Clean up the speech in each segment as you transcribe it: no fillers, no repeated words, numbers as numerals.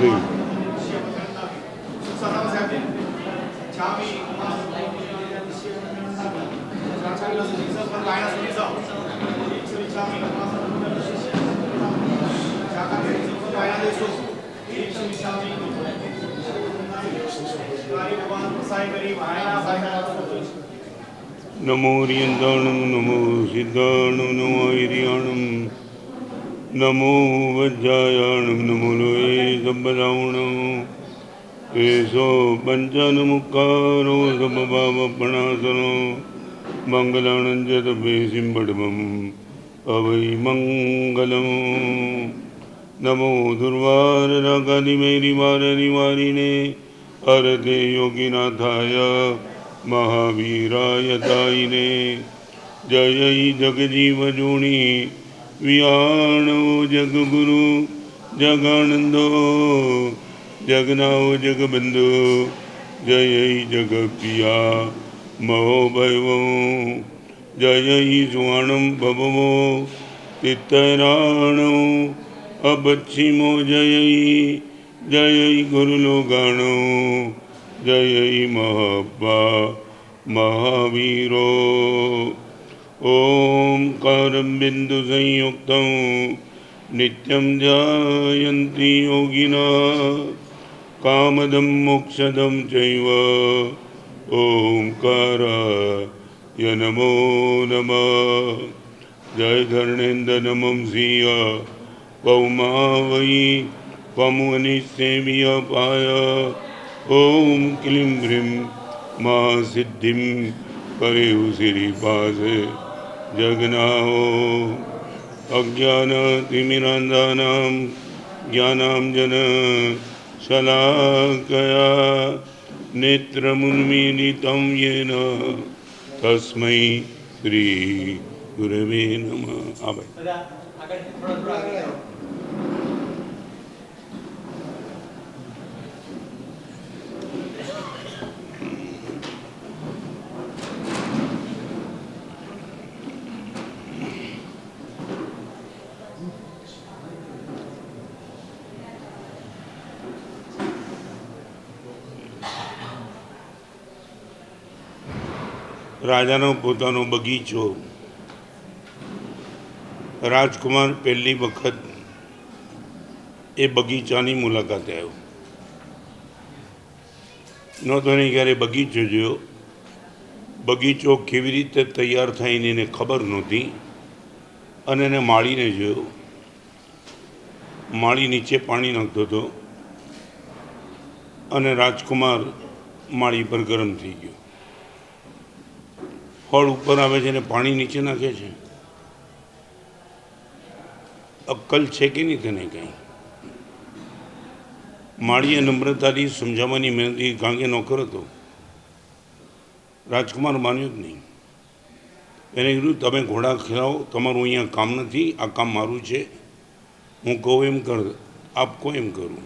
ગઈ. નમો રિયંદાણમ નમો સિદ્ધાણમ નમો હિરિયાણમ નમો વજ્જાયાણમ નમો લોહે સબ્બરાવણમ એસો પંચન મુખારો સબભાવપણાસનો મંગલાનંદ બેસિંબડમમ અવૈ મંગલમ. નમો દુર્વાર રાગાદિમૈરિવાર નિવારિને હરતે યોગીનાથાય મહાવીરાય દાયિને. જય જગજીવ જોણી વિયાણો જગગુરુ જગાનંદો જગનાઓ જગબંધુ જય જગપિયા મહોભૈવો. જય સુવર્ણમ ભવમો તિત્તરાણો અપચ્છિમો જય જય ગુરુલોગાણો જય મહાપા મહાવીરો. ઓમકારમ બિંદુ સંયુક્તમ નિત્યમ ધ્યાયન્તિ યોગિના કામદમ મોક્ષદમ ચૈવ. ઓમકારાય નમો નમઃ. જય ધર્ણેન્દ્ર નમં સિંહ પૌમા વૈ પમુનિસેવ્ય પાય. ઓમ ક્લીમ હ્રીમ મા સિદ્ધિમ કરેવ શ્રી પાસે જગનાઓ. અજ્ઞાનતિમિરાંધાનાં જ્ઞાનાંજન શલાકયા નેત્રમુન્મીલિतं યેન તસ્મૈ શ્રી ગુરવે નમઃ. આ ભાઈ રાજાનો પોતાનો બગીચો. રાજકુમાર પહેલી વખત એ બગીચાની મુલાકાતે આવ્યો નહોતો ને ક્યારે બગીચો જોયો. બગીચો કેવી રીતે તૈયાર થાય એને ખબર નહોતી અને એને માળીને જોયો. માળી નીચે પાણી નાખતો હતો અને રાજકુમાર માળી પર ગરમ થઈ ગયો. ફળ ઉપર આવે છે ને પાણી નીચે નાખે છે. અક્કલ છે કે નહીં તને કંઈ? માળીએ નમ્રતાથી સમજાવવાની મહેનત કારણ કે નોકર હતો. રાજકુમાર માન્યો જ નહીં. એને કીધું તમે ઘોડા ખીલાવો, તમારું અહીંયા કામ નથી, આ કામ મારું છે, હું કહું એમ કર, આપ કહો એમ કરું.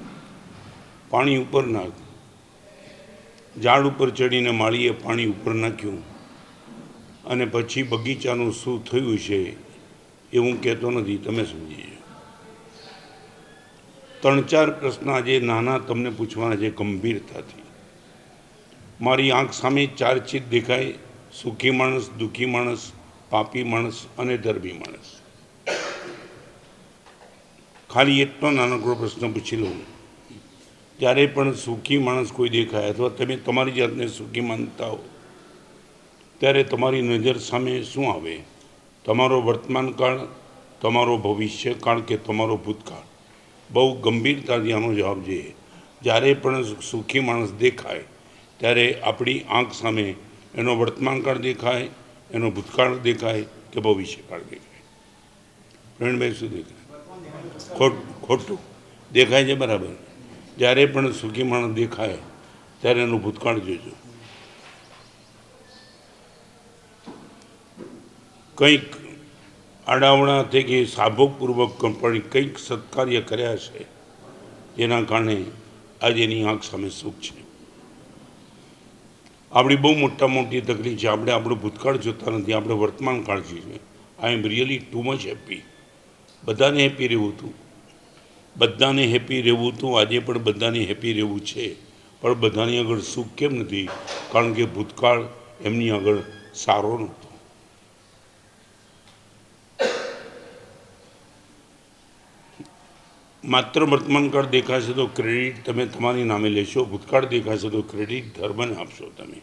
પાણી ઉપર નાખ. ઝાડ ઉપર ચડીને માળીએ પાણી ઉપર નાખ્યું અને પછી બગીચાનું શું થયું છે એ હું કહેતો નથી, તમે સમજી જાઓ. 3-4 પ્રશ્ન આજે નાના તમને પૂછવાના છે ગંભીરતાથી. મારી આંખ સામે 4 ચીજ દેખાય: સુખી માણસ, દુઃખી માણસ, પાપી માણસ અને ધર્મી માણસ. ખાલી એટલો નાનકડો પ્રશ્ન પૂછી લઉં. જ્યારે પણ સુખી માણસ કોઈ દેખાય અથવા તમે તમારી જાતને સુખી માનતા હો ત્યારે તમારી નજર સામે શું આવે? તમારો વર્તમાન કાળ, તમારો ભવિષ્યકાળ કે તમારો ભૂતકાળ? બહુ ગંભીરતાથી આનો જવાબ જોઈએ. જ્યારે પણ સુખી માણસ દેખાય ત્યારે આપણી આંખ સામે એનો વર્તમાનકાળ દેખાય, એનો ભૂતકાળ દેખાય કે ભવિષ્યકાળ દેખાય? પ્રવીણભાઈ શું દેખાય? ખોટું દેખાય છે, બરાબર. જ્યારે પણ સુખી માણસ દેખાય ત્યારે એનું ભૂતકાળ જોજો. કંઈક આડાવડા થઈ કે સાભોગપૂર્વક પણ કંઈક સત્કાર્ય કર્યા છે જેના કારણે આજે એની આંખ સામે સુખ છે. આપણી બહુ મોટી તકલીફ છે, આપણે આપણું ભૂતકાળ જોતા નથી, આપણે વર્તમાન કાળ છીએ. I am really too much happy. બધાને હેપી રહેવું હતું, બધાને હેપી રહેવું તો આજે પણ બધાને હેપી રહેવું છે, પણ બધાની આગળ સુખ કેમ નથી? કારણ કે ભૂતકાળ એમની આગળ સારો નહોતો. માત્ર વર્તમાનકાળ દેખાશે તો ક્રેડિટ તમે તમારી નામે લેશો, ભૂતકાળ દેખાશે તો ક્રેડિટ ધર્મને આપશો તમે.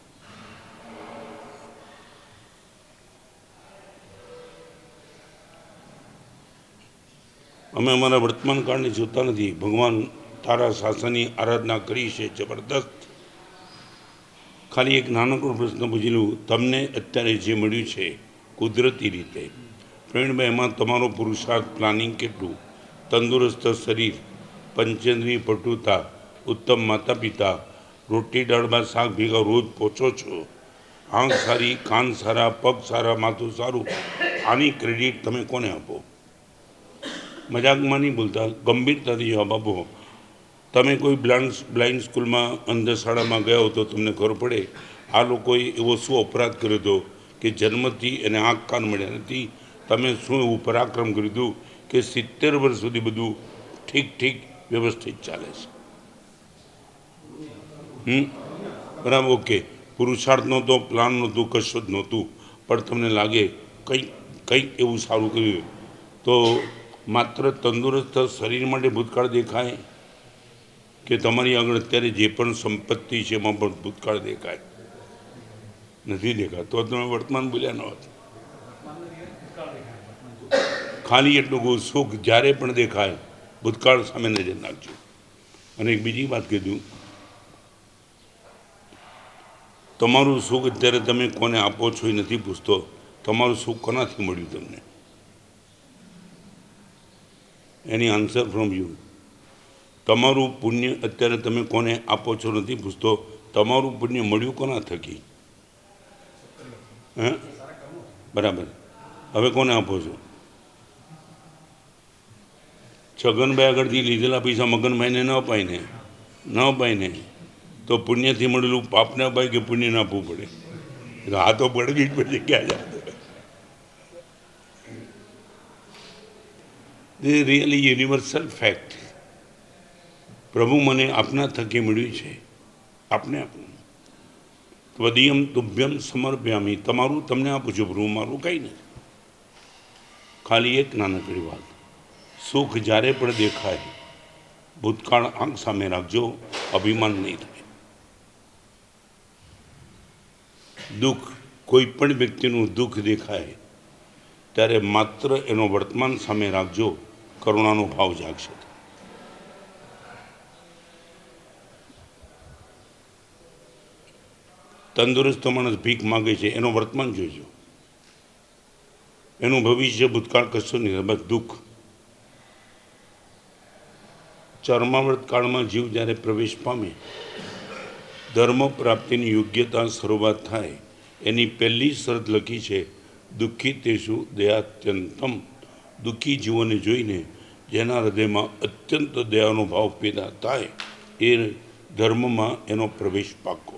અમે અમારા વર્તમાન કાળને જોતા નથી. ભગવાન તારા શાસનની આરાધના કરી છે જબરદસ્ત. ખાલી એક નાનકડો પ્રશ્ન પૂછી લઉં, તમને અત્યારે જે મળ્યું છે કુદરતી રીતે, પ્રવીણભાઈ, એમાં તમારો પુરુષાર્થ પ્લાનિંગ કેટલું? તંદુરસ્ત શરીર, પંચેન્દ્રિય પટુતા, ઉત્તમ માતા પિતા, રોટી દાળ ભાત શાક ભેગા રોજ પહોંચો છો, આંખ સારી, કાન સારા, પગ સારા, માથું સારું, આની ક્રેડિટ તમે કોને આપો? મજાકમાં નહીં બોલતા, ગંભીરતાથી જવાબ આપો. તમે કોઈ બ્લાઇન્ડ સ્કૂલમાં અંધશાળામાં ગયા હો તો તમને ખબર પડે આ લોકોએ એવો શું અપરાધ કર્યો હતો કે જન્મથી એને આંખ કાન મળ્યા નથી. તમે શું એવું પરાક્રમ કર્યું હતું કે 70 વર્ષ સુધી બધું ઠીક વ્યવસ્થિત ચાલે છે? બરાબર, ઓકે. પુરુષાર્થ નહોતો, પ્લાન નહોતું, કશું જ નહોતું, પણ તમને લાગે કંઈક એવું સારું કર્યું તો માત્ર તંદુરસ્ત શરીર માટે ભૂતકાળ દેખાય કે તમારી આગળ અત્યારે જે પણ સંપત્તિ છે એમાં પણ ભૂતકાળ દેખાય? નથી દેખાતો. તો તમે વર્તમાન બોલ્યા ન હોત. ખાલી એટલું કહું, સુખ જ્યારે પણ દેખાય ભૂતકાળ સામે નજર નાખજો. અને એક બીજી વાત કીધું, તમારું સુખ અત્યારે તમે કોને આપો છો એ નથી પૂછતો, તમારું સુખ કોનાથી મળ્યું તમને? એની આન્સર ફ્રોમ યુ. તમારું પુણ્ય અત્યારે તમે કોને આપો છો નથી પૂછતો, તમારું પુણ્ય મળ્યું કોના થકી? હે, બરાબર. હવે કોને આપો છો? છગનભાઈ આગળથી લીધેલા પૈસા મગનભાઈને ન અપાય ને તો પુણ્યથી મળેલું પાપને અપાય કે પુણ્ય ના આપવું પડે? આ તો પડવી જ પડે. ક્યાં જાય? તે રિયલી યુનિવર્સલ ફેક્ટ. પ્રભુ મને આપના થકી મળ્યું છે, આપને આપું. ત્વદીયમ તુભ્યમ સમર્પ્યામી. તમારું તમને આપું છું પ્રભુ, મારું કંઈ નથી. ખાલી એક નાનકડી વાત, સુખ જ્યારે પણ દેખાય ભૂતકાળ આંખ સામે રાખજો, અભિમાન નહીં થાય. દુઃખ, કોઈ પણ વ્યક્તિનું દુઃખ દેખાય ત્યારે માત્ર એનો વર્તમાન સામે રાખજો, કરુણાનો ભાવ જાગશે. તંદુરસ્ત માણસ ભીખ માગે છે, એનો વર્તમાન જોઈજો, એનું ભવિષ્ય ભૂતકાળ કશું નહીં, બસ દુઃખ. ચર્માવૃત કાળમાં જીવ જ્યારે પ્રવેશ પામે, ધર્મ પ્રાપ્તિની યોગ્યતા શરૂઆત થાય, એની પહેલી શરત લખી છે, દુઃખી તેશુ દયાત્યંતમ. દુઃખી જીવોને જોઈને જેના હૃદયમાં અત્યંત દયાનો ભાવ પેદા થાય એ ધર્મમાં એનો પ્રવેશ પાકો.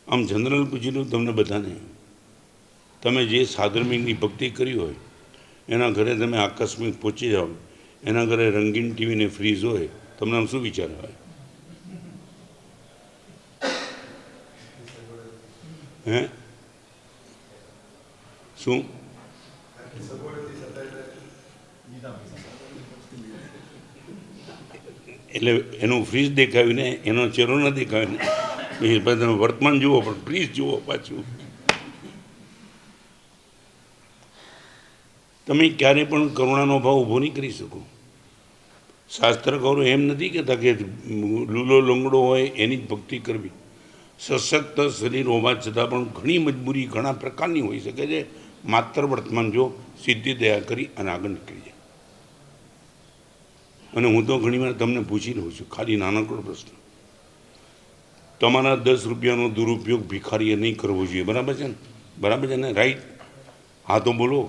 આમ જનરલ પૂછીનું તમને બધાને, તમે જે સાધર્મિકની ભક્તિ કરી હોય એના ઘરે તમે આકસ્મિક પહોંચી જાઓ, એના ઘરે રંગીન ટીવી ને ફ્રીજ હોય, તમને આમ શું વિચાર આવે? હે, શું? એટલે એનું ફ્રીજ દેખાવ્યું ને એનો ચહેરો ન દેખાવ્યો ને, તમે વર્તમાન જુઓ પણ ફ્રીજ જુઓ પાછું. તમે ક્યારે પણ કરુણાનો ભાવ ઊભો નહીં કરી શકો. શાસ્ત્રકારો એમ નથી કહેતા કે લૂલો લંગડો હોય એની જ ભક્તિ કરવી. સશક્ત શરીર હોવા છતાં પણ ઘણી મજબૂરી ઘણા પ્રકારની હોઈ શકે છે. માત્ર વર્તમાન જો, સીધી દયા કરી અને આગળ નીકળી જાય. અને હું તો ઘણીવાર તમને પૂછી રહ્યો છું, ખાલી નાનકડો પ્રશ્ન, તમારા 10 રૂપિયાનો દુરુપયોગ ભિખારીએ નહીં કરવો જોઈએ, બરાબર છે ને? બરાબર છે ને? રાઈટ? હા તો બોલો,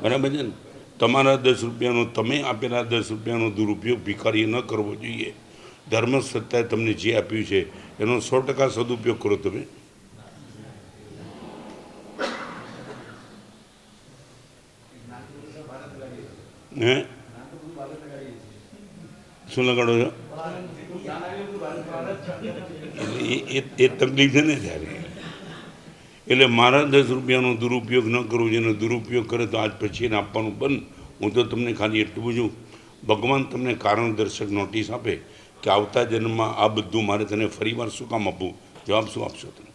બરાબર છે ને? તમારા 10 રૂપિયાનો, તમે આપેલા 10 રૂપિયાનો દુરુપયોગ ભિખારીએ ન કરવો જોઈએ. ધર્મ સત્તાએ તમને જે આપ્યું છે એનો 100% સદુપયોગ કરો તમે. હે શું લગાડો છો? એ તકલીફ છે ને ત્યારે. એટલે મારા 10 રૂપિયાનો દુરુપયોગ ન કરવો, જેનો દુરુપયોગ કરે તો આજ પછી એને આપવાનું બંધ. હું તો તમને ખાલી એટલું પૂછું, ભગવાન તમને કારણ દર્શક નોટિસ આપે કે આવતા જન્મમાં આ બધું મારે તને ફરીવાર શું કામ આપવું? જવાબ શું આપશો તમે?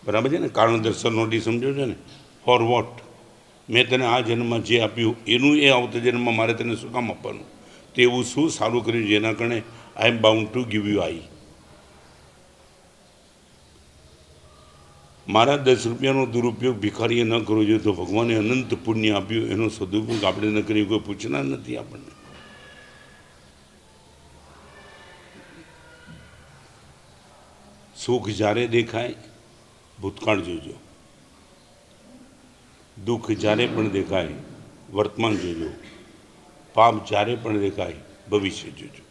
બરાબર છે ને? કારણ દર્શક નોટિસ સમજો છો ને? For what? મેં તને આ જન્મમાં જે આપ્યું એનું એ આવતા જન્મમાં મારે તને શું કામ આપવાનું? તો એવું શું સારું કર્યું જેના કારણે આઈ એમ bound to give you I? મારા 10 રૂપિયાનો દુરુપયોગ ભિખારીએ ન કરવો જોઈએ, તો ભગવાને અનંત પુણ્ય આપ્યું, એનો સદુપયોગ આપણે ન કરીએ કોઈ પૂછનાર નથી આપણને. સુખ જ્યારે દેખાય ભૂતકાળ જોજો, દુઃખ જ્યારે પણ દેખાય વર્તમાન જોજો, પાપ જ્યારે પણ દેખાય ભવિષ્ય જોજો.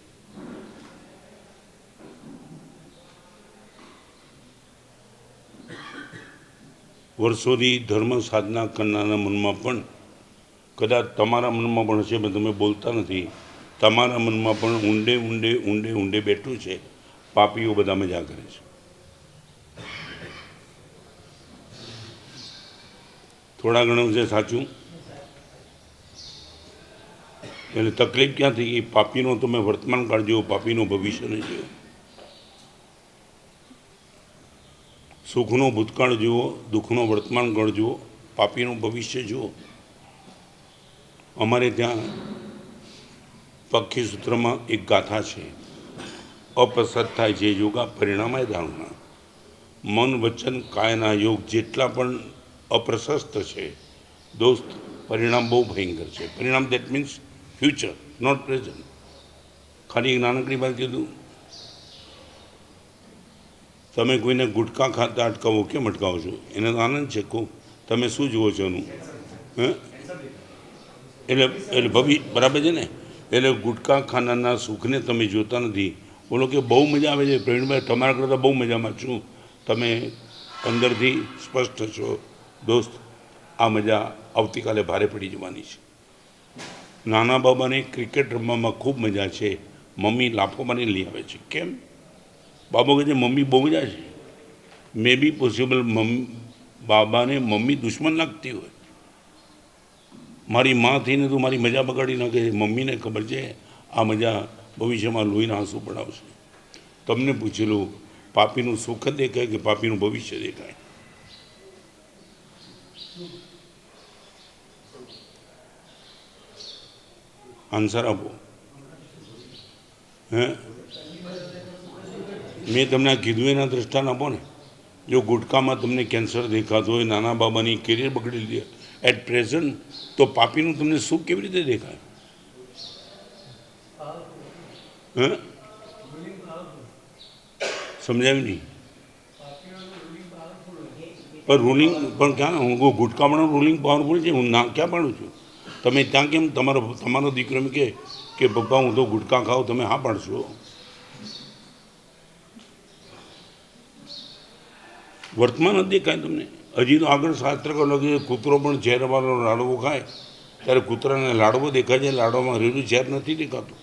વર્ષોથી ધર્મ સાધના કરનારના મનમાં પણ કદાચ તમારા મનમાં પણ હશે, પણ તમે બોલતા નથી, તમારા મનમાં પણ ઊંડે ઊંડે ઊંડે ઊંડે બેઠું છે. પાપીઓ બધા મજા કરે છે. થોડા ઘણું છે સાચું? એટલે તકલીફ ક્યાં થઈ ગઈ? પાપીનો તમે વર્તમાન કાળ જુઓ, પાપીનો ભવિષ્ય નહીં જુઓ. સુખનો ભૂતકાળ જુઓ, દુઃખનો વર્તમાન કાળ જુઓ, પાપીનું ભવિષ્ય જુઓ. અમારે ત્યાં પક્ષી સૂત્રમાં એક ગાથા છે, અપ્રસદ થાય જે યોગા પરિણામાય દારૂણા. મન વચન કાયના યોગ જેટલા પણ અપ્રશસ્ત છે દોસ્ત, પરિણામ બહુ ભયંકર છે. પરિણામ that means future, not present. ખાલી એક નાનકડી વાત કીધું, તમે કોઈને ગુટકા ખાતા અટકાવો, કેમ અટકાવો છો? એને તો આનંદ છે. કહું તમે શું જુઓ છો એનું? એટલે બરાબર છે ને? એટલે ગુટકા ખાનારના સુખને તમે જોતા નથી. બોલો કે બહુ મજા આવે છે પ્રવીણભાઈ, તમારા કરતાં બહુ મજામાં છું. તમે અંદરથી સ્પષ્ટ છો દોસ્ત, આ મજા આવતીકાલે ભારે પડી જવાની છે. નાના બાબાને ક્રિકેટ રમવામાં ખૂબ મજા છે, મમ્મી લાફો મારી લઈ આવે છે. કેમ? બાબો કહે છે મમ્મી બહુ મજા છે. મે બી પોસિબલ બાબાને મમ્મી દુશ્મન લાગતી હોય. મારી માં થઈને તું મારી મજા બગાડી નાખે છે. મમ્મીને ખબર છે આ મજા ભવિષ્યમાં લોહીના આંસુ પડાવશે. તમને પૂછેલું, પાપીનું સુખ દેખાય કે પાપીનું ભવિષ્ય દેખાય? આન્સર આપો. હે, મેં તમને કીધું એના દ્રષ્ટાંત આપો ને. જો ગુટકામાં તમને કેન્સર દેખાતું હોય, નાના બાબાની કેરિયર બગડી લે એટ પ્રેઝન્ટ, તો પાપીનું તમને સુખ કેવી રીતે દેખાય? હે, સમજાવ્યું નહીં? પણ રૂલિંગ પણ ક્યાં? હું ગુટકામાં રૂલિંગ પાવરફુલ છે. હું ના ક્યાં પાડું છું? તમે ત્યાં કેમ તમારો દીકરો એમ કે પપ્પા હું તો ગુટકા ખાઉં, તમે હા પાડશો? વર્તમાન જ દેખાય તમને. હજી તો આગળ શાસ્ત્ર લખ્યું છે, કૂતરો પણ ઝેરવાળો લાડવો ખાય ત્યારે કૂતરાને લાડવો દેખાય છે, લાડવામાં રેલું ઝેર નથી દેખાતું.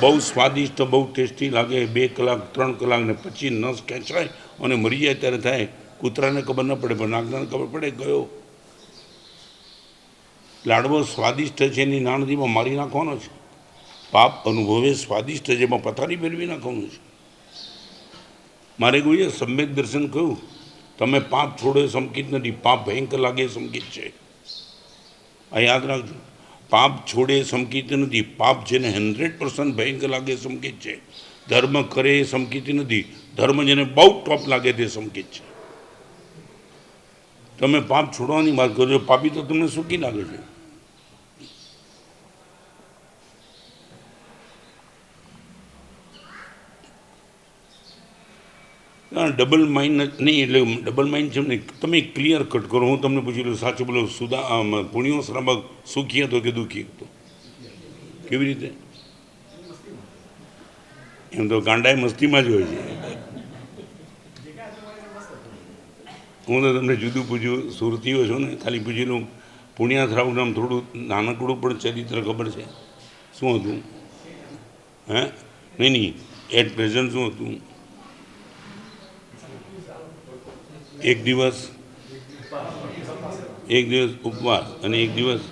બહુ સ્વાદિષ્ટ, બહુ ટેસ્ટી લાગે, 2 કલાક 3 કલાક ને પછી નસ ખેંચાય અને મરી જાય ત્યારે થાય. કૂતરાને ખબર ન પડે, પણ નાગદાને ખબર પડે ગયો. લાડવો સ્વાદિષ્ટ છે એની નાણદીમાં મારી નાખવાનો છે. પાપ અનુભવે સ્વાદિષ્ટ છે એમાં પથારી ફેરવી નાખવાનું છે. મારે કહ્યું છે સમ્યક દર્શન કહ્યું, તમે પાપ છોડો એ સંકિત નથી, પાપ ભયંકર લાગે એ સંકિત છે. આ યાદ રાખજો. પાપ છોડે એ સંકિત નથી, પાપ જેને 100% ભયંકર લાગે એ સંકિત છે. ધર્મ કરે એ સંકિત નથી, ધર્મ જેને બહુ ટોપ લાગે તે સંકિત છે. તમે પાપ છોડવાની વાત કરો છો, પાપી તો તમને સુખી લાગે છે. ડબલ માઇન્ડ નહીં, એટલે ડબલ માઇન્ડ છે ને. તમે ક્લિયર કટ કરો. હું તમને પૂછી લઉં, સાચું બોલો, પુણ્યો શ્રાવક સુખી હતો કે દુઃખી હતો? કેવી રીતે? એમ તો ગાંડાએ મસ્તીમાં જ હોય છે. હું તો તમને જુદું પૂછ્યું, સુરતીઓ છો ને, ખાલી પૂછી લઉં, પુણ્યાસરાવનું નામ થોડું નાનકડું પણ ચરિત્ર ખબર છે શું હતું? હે નહીં, એટ પ્રેઝન્ટ શું હતું? એક દિવસ ઉપવાસ અને એક દિવસ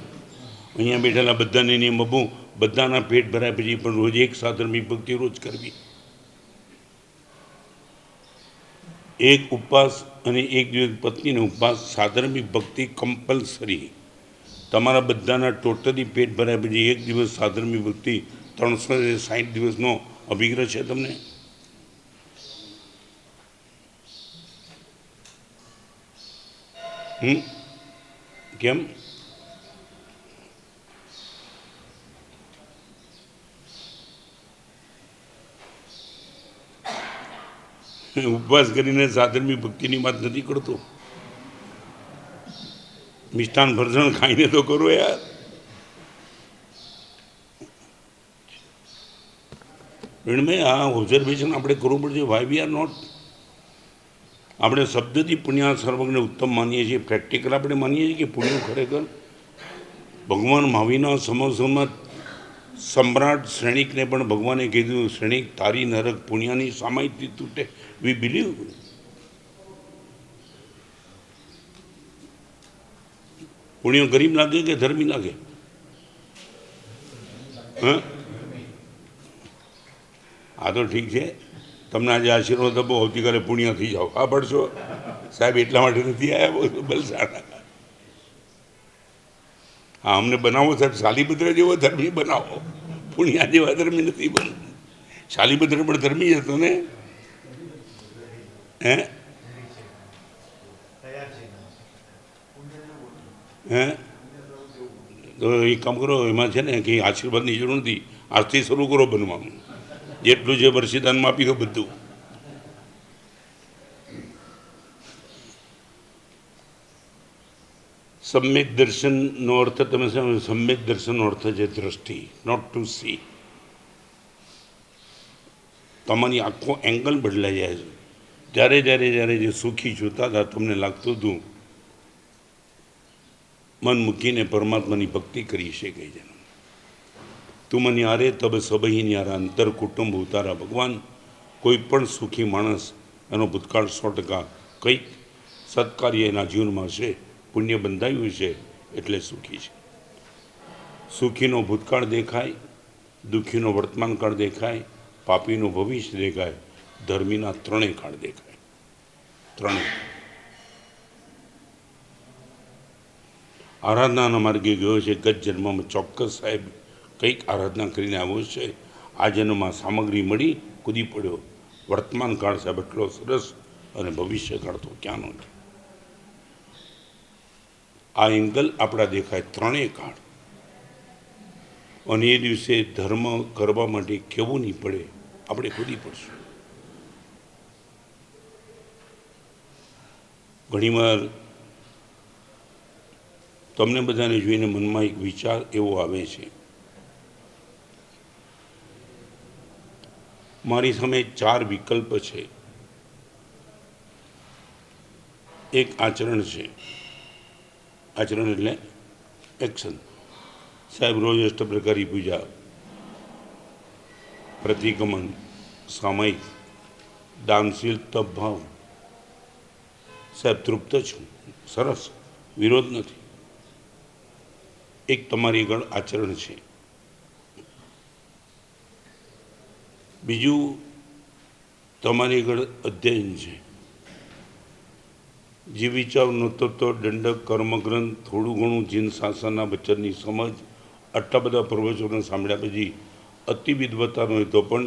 અહીંયા બેઠેલા બધાને નિયમ આપું, બધાના પેટ ભરાય પછી પણ રોજ એક સાધર્મિક ભક્તિ રોજ કરવી. એક ઉપવાસ અને એક દિવસ પત્નીનો ઉપવાસ, સાધર્મિક ભક્તિ કમ્પલસરી. તમારા બધાના ટોટલી પેટ ભરાય પછી એક દિવસ સાધર્મિક ભક્તિ, 360 દિવસનો અભિગ્રહ છે તમને? કેમ? ઉપવાસ કરીને સાધર્મિક ભક્તિની વાત નથી કરતો. મિષ્ટાન ભરસણ ખાઈને તો કરો યાર. આ ઓબ્ઝર્વેશન આપણે કરવું પડશે. Why we are not. આપણે શબ્દથી પુણ્ય સર્વજ્ઞ ઉત્તમ માનીએ છીએ, પ્રેક્ટિકલ આપણે માનીએ છીએ કે પુણ્ય ખરેખર ભગવાન મહાવીરના સમોસમાં સમ્રાટ શ્રેણિકને પણ ભગવાને કીધું, શ્રેણિક તારી નરક પુણ્યની સામાયથી તૂટે. વી બિલીવ. પુણ્ય ગરીબ લાગે કે ધર્મી લાગે? હા, આ તો ઠીક છે. તમને આજે આશીર્વાદ આપો, આવતીકાલે પુણ્ય થઈ જાઓ. આ પડશો સાહેબ, એટલા માટે નથી આવ્યા બલસાણા. હા, અમને બનાવો સાહેબ, શાલીપત્ર જેવો ધર્મી બનાવો, પુણ્યા જેવા ધર્મી નથી બનવું. શાલીપત્ર પણ ધર્મી જ હતો ને? હે હે તો એ કામ કરો, એમાં છે ને કંઈ આશીર્વાદની જરૂર નથી. આજથી શરૂ કરો બનવાનું. જેટલું છે વર્ષિદાનમાં આપી દો બધું. સમ્યક દર્શનનો અર્થ તમે સમજો. સમ્યક દર્શનનો અર્થ છે દ્રષ્ટિ, નોટ ટુ સી. તમારી આખો એંગલ બદલાઈ જાય છે. જ્યારે જ્યારે જ્યારે જે સુખી જોતા હતા તમને લાગતું હતું મન મૂકીને પરમાત્માની ભક્તિ કરી શકે છે. તું મને યારે તબ સબહી ન્યારા, અંતર કુટુંબ ઉતારા ભગવાન. કોઈ પણ સુખી માણસ એનો ભૂતકાળ 100% કંઈક સત્કાર્ય એના જીવનમાં હશે, પુણ્ય બંધાયું છે એટલે સુખી છે. સુખીનો ભૂતકાળ દેખાય, દુઃખીનો વર્તમાન કાળ દેખાય, પાપીનું ભવિષ્ય દેખાય, ધર્મીના ત્રણેય કાળ દેખાય. ત્રણેય. આરાધનાના માર્ગે ગયો છે, ગત જન્મમાં ચોક્કસ સાહેબ કંઈક આરાધના કરીને આવ્યો છે. આ જન્મમાં સામગ્રી મળી, કૂદી પડ્યો. વર્તમાન કાળ સાહેબ એટલો સરસ, અને ભવિષ્ય કાળ તો ક્યાંનો છે. આ એંગલ આપણા દેખાય ત્રણેય કાળ. અને એ દિવસે ધર્મ કરવા માટે કેવું નહીં પડે, આપણે કૂદી પડશું. ઘણીવાર તમને બધાને જોઈને મનમાં એક વિચાર એવો આવે છે, મારી સામે 4 વિકલ્પ છે. એક આચરણ છે. આચરણ એટલે એક્શન. સાહેબ રોજ અષ્ટપ્રકારી પૂજા, પ્રતિક્રમણ, સામયિક, દાનશીલ, તપભાવ. સાહેબ તૃપ્ત છું, સરસ, વિરોધ નથી. એક તમારી આગળ આચરણ છે. બીજું તમારી આગળ અધ્યયન છે. જે વિચાર નહોતો તો દંડક, કર્મગ્રંથ, થોડું ઘણું જીન શાસનના વચનની સમજ, આટલા બધા પ્રવચનો સાંભળ્યા પછી અતિ વિદ્વતા ન હોય તો પણ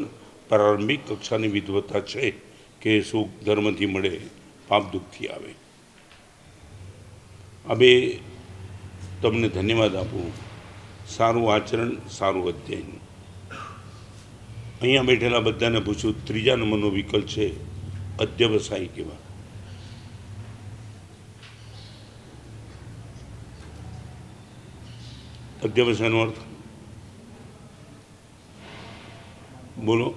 પ્રારંભિક કક્ષાની વિદ્વતા છે કે સુખ ધર્મથી મળે, પાપ દુઃખથી આવે. હવે તમને ધન્યવાદ આપું. સારું આચરણ, સારું અધ્યયન. અહીંયા બેઠેલા બધાને પૂછું, 3જા નંબરનો વિકલ્પ છે અધ્યવસાય કેવા. અધ્યવસાયનો અર્થ બોલો.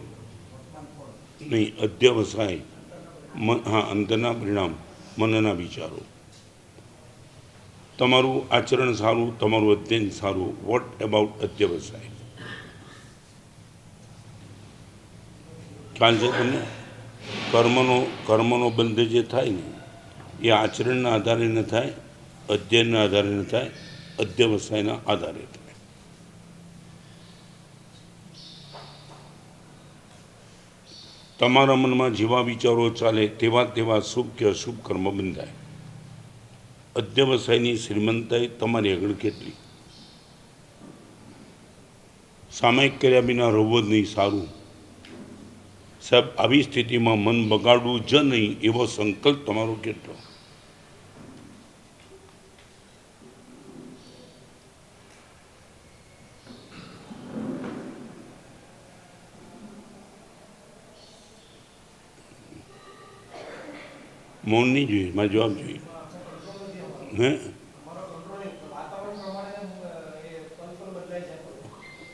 નહીં, અધ્યવસાય હા, અંતરના પરિણામ, મનના વિચારો. તમારું આચરણ સારું, તમારું અધ્યયન સારું. વોટ અબાઉટ અધ્યવસાય? ખ્યાલ છે તમને? કર્મનો બંધ જે થાય ને એ આચરણના આધારે ન થાય, અધ્યયનના આધારે ન થાય, અધ્યવસાયના આધારે થાય. તમારા મનમાં જેવા વિચારો ચાલે તેવા શુભ કે અશુભ કર્મ બંધાય. અધ્યવસાયની શ્રીમંતાઈ તમારી આગળ કેટલી? સામાયિક કર્યા વિના રહેવું જ નહીં સારું. સાહેબ, આવી સ્થિતિમાં મન બગાડવું જ નહીં એવો સંકલ્પ તમારો કેટલો? મૌન નહીં જોઈએ, મારે જવાબ જોઈએ. હે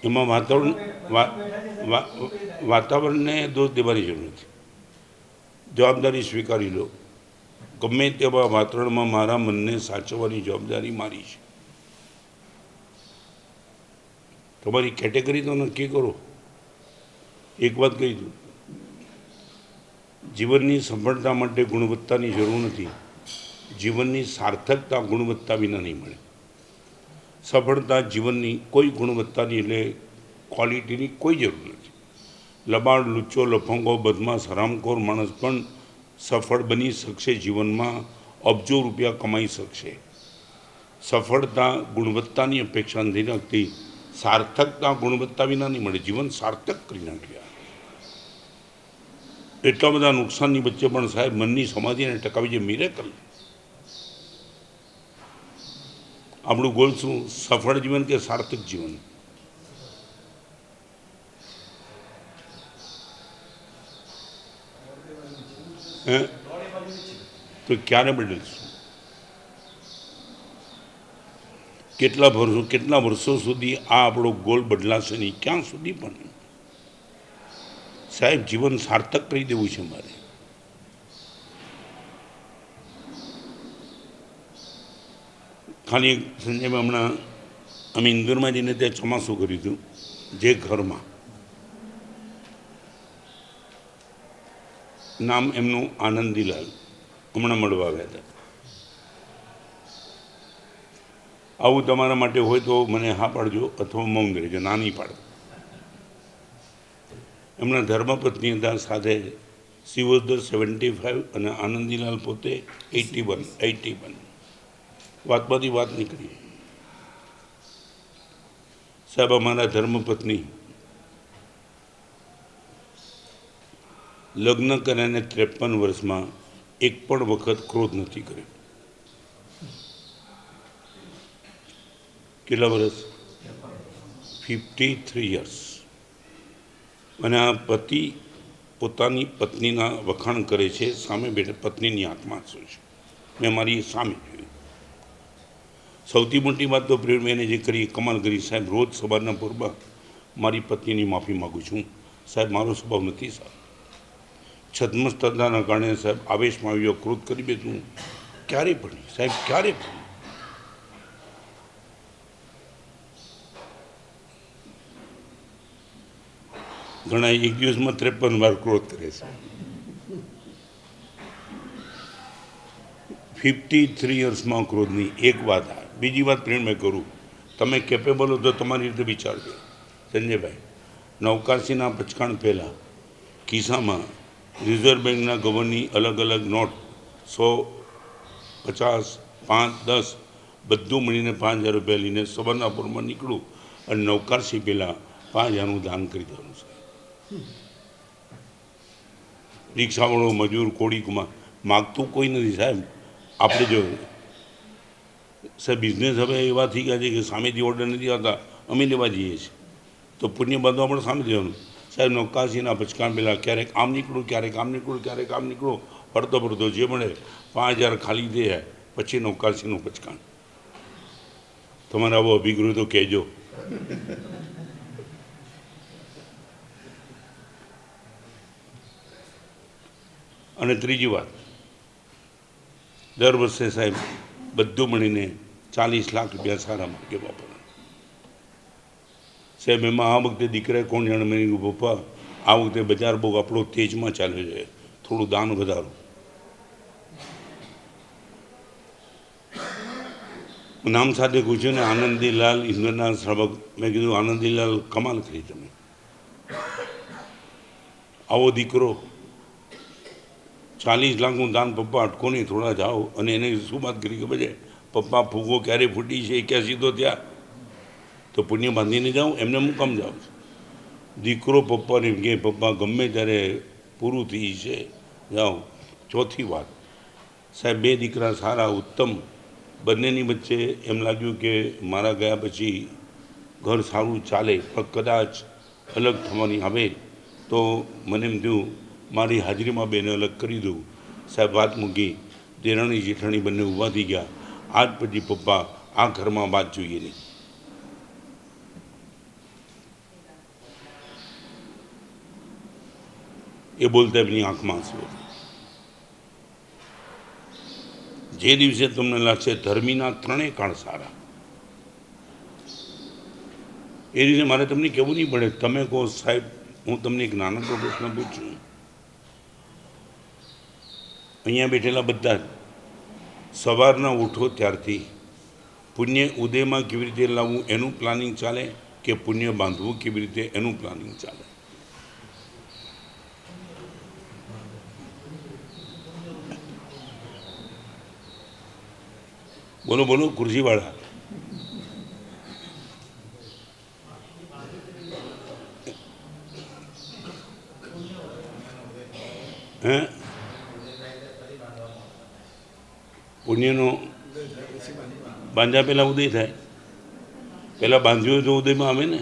એમાં વાતાવરણને દોષ દેવાની જરૂર નથી. જવાબદારી સ્વીકારી લો. ગમે તેવા વાતાવરણમાં મારા મનને સાચવવાની જવાબદારી મારી છે. તમારી કેટેગરી તો નક્કી કરો. એક વાત કહી દઉં, જીવનની સફળતા માટે ગુણવત્તાની જરૂર નથી. જીવનની સાર્થકતા ગુણવત્તા વિના નહીં મળે. સફળતા જીવનની કોઈ ગુણવત્તાની એટલે ક્વોલિટીની કોઈ જરૂર નથી. લબાડ, લુચ્ચો, લફંગો, બદમાશ, હરામખોર માણસ પણ સફળ બની શકશે. જીવનમાં અબજો રૂપિયા કમાઈ શકશે. સફળતા ગુણવત્તાની અપેક્ષા નથી રાખતી. સાર્થકતા ગુણવત્તા વિના નહીં મળે. જીવન સાર્થક કરી નાખ્યા. એટલા બધા નુકસાનની વચ્ચે પણ સાહેબ મનની સમાધિને ટકાવી છે મિરેકલ. આપણું ગોલ શું? સફળ જીવન કે સાર્થક જીવન? હે તો ક્યારે બદલશું? કેટલા વર્ષો સુધી આ આપણો ગોલ બદલાશે નહીં? ક્યાં સુધી? પણ સાહેબ, જીવન સાર્થક કરી દેવું છે મારે. ખાલી એક સંજયભાઈ, હમણાં અમે ઇન્દોરમાં જઈને ત્યાં ચોમાસું કર્યું હતું. જે ઘરમાં નામ એમનું આનંદીલાલ, હમણાં મળવા આવ્યા હતા. આવું તમારા માટે હોય તો મને હા પાડજો અથવા મૌન રહેજો, ના નહીં પાડો. એમના ધર્મપત્ની હતા સાથે. સી વોઝ ધ 75 અને આનંદીલાલ પોતે 81. વાતમાંથી વાત નીકળી. સાહેબ, અમારા ધર્મપત્ની લગ્ન કર્યાને 53 વર્ષમાં એક પણ વખત ક્રોધ નથી કર્યો. કેટલા વર્ષ? 53 યર્સ. અને આ પતિ પોતાની પત્નીના વખાણ કરે છે. સામે બેઠે પત્નીની આત્મા શું છે મેં મારી સામે જોયું. સૌથી મોટી વાત તો પ્રેરણાને જે કરી, કમાલ કરી સાહેબ. રોજ સવારના પૂર્વમાં મારી પત્નીની માફી માગું છું સાહેબ, મારો સ્વભાવ નથી સાહેબ. છદ્મસ્તતાના કારણે સાહેબ આવેશમાં આવ્યો, ક્રોધ કરી બેઠું. ક્યારે પણ સાહેબ, ક્યારે પણ. ઘણા એક દિવસમાં 53 વાર ક્રોધ કરે છે. 53 યર્સમાં ક્રોધની એક વાત. બીજી વાત પ્રેરણા કરું, તમે કેપેબલ હો તો તમારી રીતે વિચારજો. સંજયભાઈ, 89ના પચકાણ પહેલાં ખિસ્સામાં રિઝર્વ બેંકના ગવર્નરની અલગ અલગ નોટ 100, 50, 5, 10 બધું મળીને 5000 રૂપિયા લઈને સબરનાપુરમાં નીકળું અને 89 પહેલાં 5000નું દાન કરી દેવાનું છે. રિક્ષાવાળો, મજૂર, કોળીકમાં માગતું કોઈ નથી સાહેબ. આપણે જો સાહેબ બિઝનેસ હવે એવા થઈ ગયા છે કે સામેથી ઓર્ડર નથી આવતા, અમે લેવા જઈએ છીએ. તો પુણ્ય બધું આપણે સામે દેવાનું સાહેબ. 89ના પચકાણ પહેલાં ક્યારેક આમ નીકળું, ક્યારેક આમ નીકળું, ક્યારેક આમ નીકળું, ફરતો જે મળે 5000 ખાલી દે. પછી 89નું પચકાણ. તમારે આવો અભિગ્રહ તો કહેજો. અને ત્રીજી વાત, દર વર્ષે સાહેબ બધું મળીને 40 લાખ રૂપિયા સારા માર્ગે વાપરવાના. સાહેબ એમાં આ વખતે દીકરાએ કોણ જાણે મેં કીધું પપ્પા આ વખતે બજાર બહુ આપણો તેજમાં ચાલે છે, થોડું દાન વધારો. નામ સાથે પૂછ્યું ને આનંદીલાલ ઇન્દ્રના શ્રાવક. મેં કીધું આનંદીલાલ કમાલ કરી તમે, આવો દીકરો 40 લાખનું દાન. પપ્પા અટકો નહીં, થોડા જાઓ. અને એને શું વાત કરી કે બજે પપ્પા ફૂગો ક્યારે ફૂટી છે 81 તો ત્યાં, તો પુણ્ય બાંધીને જાઉં, એમને હું કામ જાઉં છું. દીકરો પપ્પાને કે પપ્પા ગમે ત્યારે પૂરું થઈ છે જાઓ. ચોથી વાત સાહેબ, 2 દીકરા સારા ઉત્તમ, બંનેની વચ્ચે એમ લાગ્યું કે મારા ગયા પછી ઘર સારું ચાલે, પણ કદાચ અલગ થવાની આવે તો મને એમ થયું મારી હાજરીમાં બેને અલગ કરી દઉં. સાહેબ વાત મૂકી, દેરાણી જેઠાણી બંને ઊભા થઈ ગયા. આજ પછી પપ્પા આ ઘરમાં વાત જોઈએ નહીં. એ બોલતા એમની આંખમાં આંસુ હતા. જે દિવસે તમને લાગશે ધર્મીના 3 કાળ સારા, એ રીતે મારે તમને કહેવું નહીં પડે. તમે કહો સાહેબ હું તમને એક નાનકડો પ્રશ્ન પૂછું, અહીંયા બેઠેલા બધા સવારના ઉઠો ત્યારથી પુણ્ય ઉદયમાં કેવી રીતે લાવવું એનું પ્લાનિંગ ચાલે, કે પુણ્ય બાંધવું કેવી રીતે એનું પ્લાનિંગ ચાલે? બોલો બોલો ખુરશીવાળા. હે પુણ્યનો બાંધ્યા પહેલાં ઉદય થાય, પહેલાં બાંધ્યું તો ઉદયમાં આવે ને.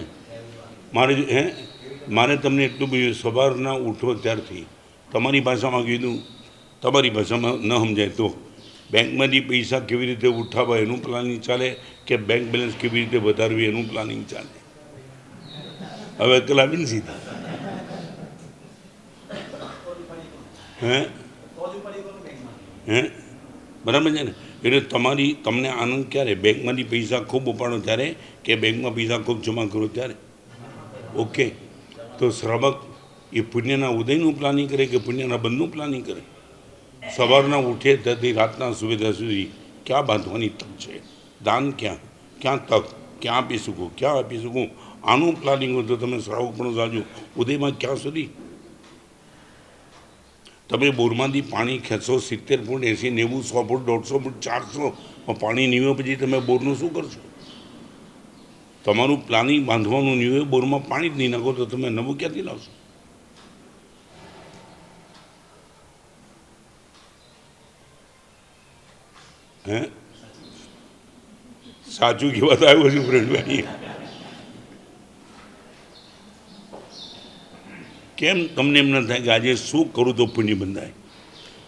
મારે તમને એટલું બધું સવારના ઉઠો ત્યારથી તમારી ભાષામાં કીધું, તમારી ભાષામાં ન સમજાય તો બેંકમાંથી પૈસા કેવી રીતે ઉઠાવવા એનું પ્લાનિંગ ચાલે, કે બેંક બેલેન્સ કેવી રીતે વધારવી એનું પ્લાનિંગ ચાલે. હવે કલાવીને સીધા હે બરાબર છે ને. એટલે તમને આનંદ ક્યારે? બેંકમાંથી પૈસા ખૂબ ઉપાડો ત્યારે, કે બેંકમાં પૈસા ખૂબ જમા કરો ત્યારે? ઓકે, તો શ્રાવક એ પુણ્યના ઉદયનું પ્લાનિંગ કરે કે પુણ્યના બંધનું પ્લાનિંગ કરે? સવારના ઉઠે ત્યાંથી રાતના સુવિધા સુધી ક્યાં બાંધવાની તક છે? દાન ક્યાં તક, ક્યાં આપી શકું, ક્યાં આપી શકું? આનું પ્લાનિંગ હોય તો તમે શ્રાવક પણ સાજુ. ઉદયમાં ક્યાં સુધી? તમે બોરમાંથી પાણી ખેંચો 70 ફૂટ, 80, 90, 100 ફૂટ, 150 ફૂટ, 400 પાણી નીવે પછી તમે બોરનું શું કરશો? તમારું પ્લાનિંગ બાંધવાનું નીવે, બોરમાં પાણી જ નહીં નાખો તો તમે નવું ક્યાંથી લાવશો? હે સાચું કહેવાતા આવ્યું છું ફ્રેન્ડભાઈ. કેમ તમને એમ ન થાય કે આજે શું કરું તો પુણ્ય બંધાય?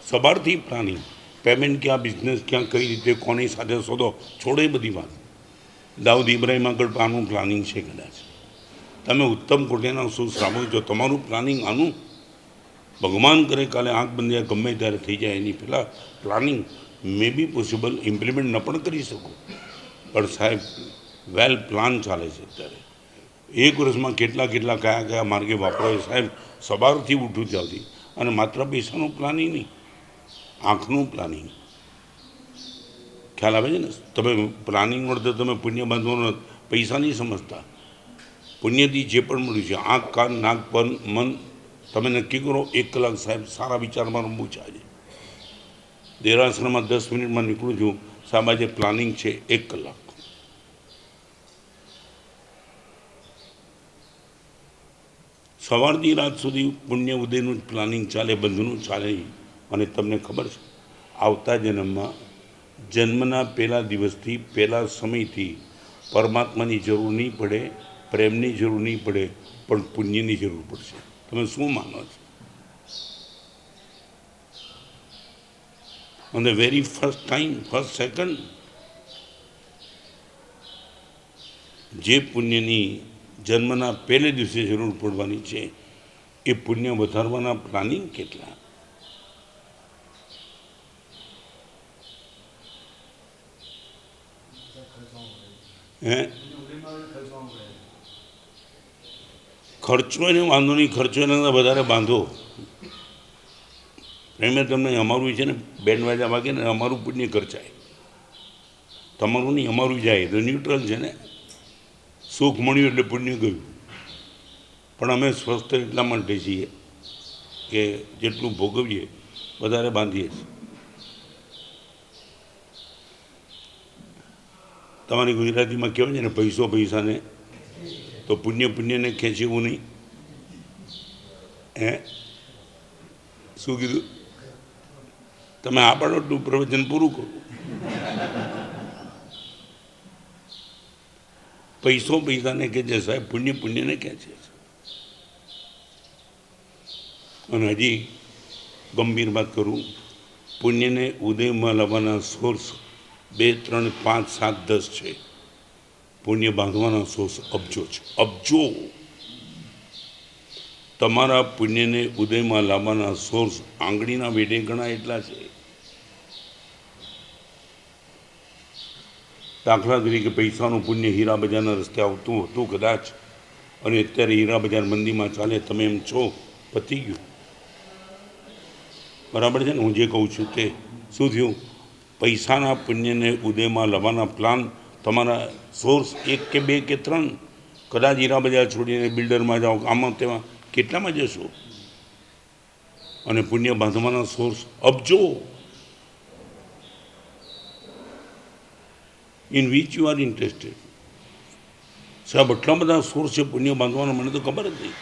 સવારથી પ્લાનિંગ, પેમેન્ટ ક્યાં, બિઝનેસ ક્યાં, કઈ રીતે, કોની સાથે સોદો, છોડો એ બધી વાત. દાઉદ ઇબ્રાહિમ આગળ આનું પ્લાનિંગ છે. કદાચ તમે ઉત્તમ કોટીના શું શ્રાવક છો, તમારું પ્લાનિંગ આનું. ભગવાન કરે કાલે આંખ બંધ્યા ગમે ત્યારે થઈ જાય, એની પહેલાં પ્લાનિંગ મે બી પોસિબલ, ઇમ્પ્લિમેન્ટ ન પણ કરી શકો, પણ સાહેબ વેલ પ્લાન ચાલે છે અત્યારે. 1 વર્ષમાં કેટલા કયા માર્ગે વાપરાય સાહેબ. સવારથી ઉઠું ત્યાંથી, અને માત્ર પૈસાનું પ્લાનિંગ નહીં, આંખનું પ્લાનિંગ. ખ્યાલ આવે છે ને? તમે પ્લાનિંગ મળતો તમે પુણ્ય બાંધવાનો પૈસા નહીં સમજતા. પુણ્યથી જે પણ મળ્યું છે, આંખ, કાન, નાક, મન, તમે નક્કી કરો 1 કલાક સાહેબ સારા વિચારમાં રમવું છે. આજે દેરાસરમાં 10 મિનિટમાં નીકળું છું સાહેબ. આજે પ્લાનિંગ છે 1 કલાક. સવારથી રાત સુધી પુણ્ય ઉદયનું જ પ્લાનિંગ ચાલે, બંધનું ચાલે. અને તમને ખબર છે આવતા જન્મમાં જન્મના પહેલા દિવસથી, પહેલા સમયથી પરમાત્માની જરૂર નહીં પડે, પ્રેમની જરૂર નહીં પડે, પણ પુણ્યની જરૂર પડશે. તમે શું માનો છો? On the very first time, first second, જે પુણ્યની જન્મના પહેલે દિવસે જરૂર પડવાની છે, એ પુણ્ય વધારવાના પ્લાનિંગ કેટલા? હે ખર્ચો એને વાંધો નહીં, ખર્ચો એના વધારે બાંધો. એમ તમને અમારું છે ને બેન્ડ વાજા વાગે ને અમારું પુણ્ય ખર્ચાય, તમારું નહીં અમારું જાય તો ન્યુટ્રલ છે ને. સુખ મળ્યું એટલે પુણ્ય ગયું. પણ અમે સ્વસ્થ એટલા માટે છીએ કે જેટલું ભોગવીએ વધારે બાંધીએ છીએ. તમારી ગુજરાતીમાં કહેવાય છે ને પૈસો પૈસાને, તો પુણ્ય પુણ્યને ખેંચવું નહીં. હે શું કીધું? તમે આ પાડો એટલું પ્રવચન પૂરું કરો. પૈસો પૈસાને ખેંચે સાહેબ, પુણ્ય પુણ્યને ખેંચે છે. અને હજી ગંભીર વાત કરું, પુણ્યને ઉદયમાં લાવવાના સોર્સ 2, 3, 5, 7, 10 છે. પુણ્ય બાંધવાના સોર્સ અબજો છે, અબજો. તમારા પુણ્યને ઉદયમાં લાવવાના સોર્સ આંગળીના વેઢે ગણા એટલા છે. દાખલા તરીકે પૈસાનું પુણ્ય હીરા બજારના રસ્તે આવતું હતું કદાચ, અને અત્યારે હીરા બજાર મંદીમાં ચાલે, તમે એમ છો પતી ગયું. બરાબર છે ને? હું જે કહું છું તે શું થયું? પૈસાના પુણ્યને ઉદયમાં લાવવાના પ્લાન તમારા સોર્સ 1 કે 2 કે 3, કદાચ હીરા બજાર છોડીને બિલ્ડરમાં જાઓ, આમાં તેમાં કેટલામાં જશો? અને પુણ્ય બાંધવાના સોર્સ અબજો. In which you are interested. સાહેબ એટલા બધા સોર્સ છે પુણ્ય બાંધવાના, મને તો ખબર જ નહીં.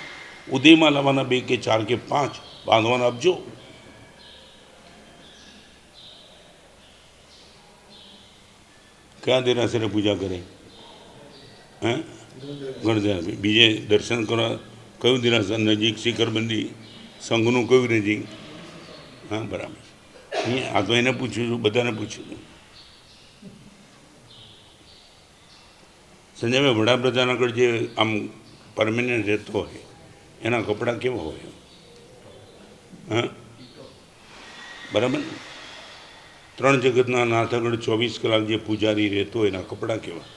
ઉદયમાં લાવવાના 2 કે 4 કે 5 બાંધવાના અબજો. કયા દેરાસરે પૂજા કરે? હે ગણદેરા. બીજે દર્શન કરવા કયું દેરાસર નજીક? શિખરબંધી સંઘનું કયું નજીક? હા બરાબર. આ તો એને પૂછ્યું છું, બધાને પૂછ્યું છું. સંજયભાઈ, વડાપ્રધાન આગળ જે આમ પરમેનન્ટ રહેતો હોય એના કપડાં કેવા હોય? હા બરાબર. 3 જગતના નાથ આગળ 24 કલાક જે પૂજારી રહેતો હોય એના કપડાં કેવા?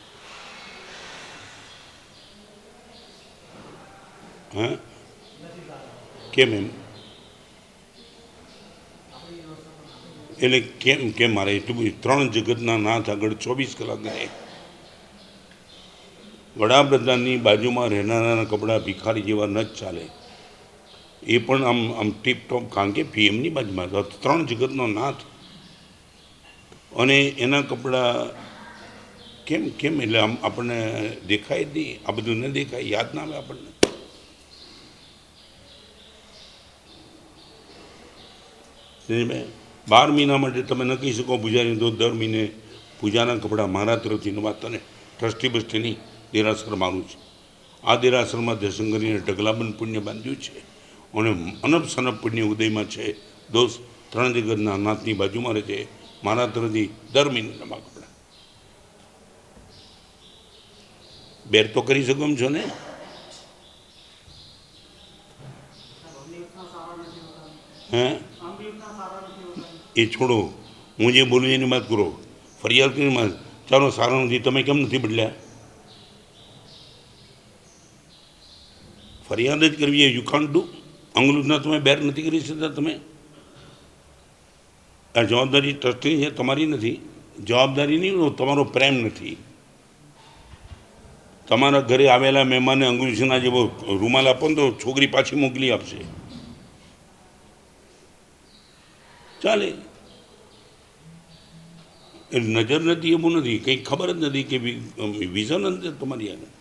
હા કેમ એમ? એટલે કેમ મારે એટલું બધું? 3 જગતના નાથ આગળ 24 કલાક રહે. વડાપ્રધાનની બાજુમાં રહેનારાના કપડાં ભિખારી જેવા ન જ ચાલે. એ પણ આમ ટીપટોપ, કારણ કે પીએમની બાજુમાં 3 જગતનો નાથ, અને એના કપડાં કેમ કેમ? એટલે આમ આપણને દેખાય જ નહીં, આ બધું ન દેખાય, યાદ ના આવે આપણને. મેં 12 મહિના માટે તમે ન કહી શકો પૂજારી તો દર મહિને પૂજાના કપડાં મારા તરફથી ન વાત, તને ટ્રસ્ટી બસ્ટી નહીં, દેરાસર મારું છે. આ દેરાસરમાં દર્શન કરીને ઢગલાબંધ પુણ્ય બાંધ્યું છે, અને અનબ સનબ પુણ્ય ઉદયમાં છે. દોસ્ત 3 જગતના નાથની બાજુમાં રહે છે, મારા તરફથી દર મહિને નવા કપડાં. બેર તો કરી શકો એમ છો ને? હે એ છોડો, હું જે બોલું એની વાત કરો. ફરિયાદ કરીને ચાલો સારા નથી, તમે કેમ નથી બદલ્યા? ફરિયાદ જ કરવી એ યુ કાન્ટ ડુ. અંગ્રેજના તમે બેર નથી કરી શકતા. તમે આ જવાબદારી ટ્રસ્ટી છે, તમારી નથી. જવાબદારી નહીં, તમારો પ્રેમ નથી. તમારા ઘરે આવેલા મહેમાનને અંગ્રેજીના જેવો રૂમાલ આપો ને તો છોકરી પાછી મોકલી આપશે, ચાલે. એ નજર નથી એવું નથી, કંઈ ખબર જ નથી કે વિઝન નથી તમારી આગળ.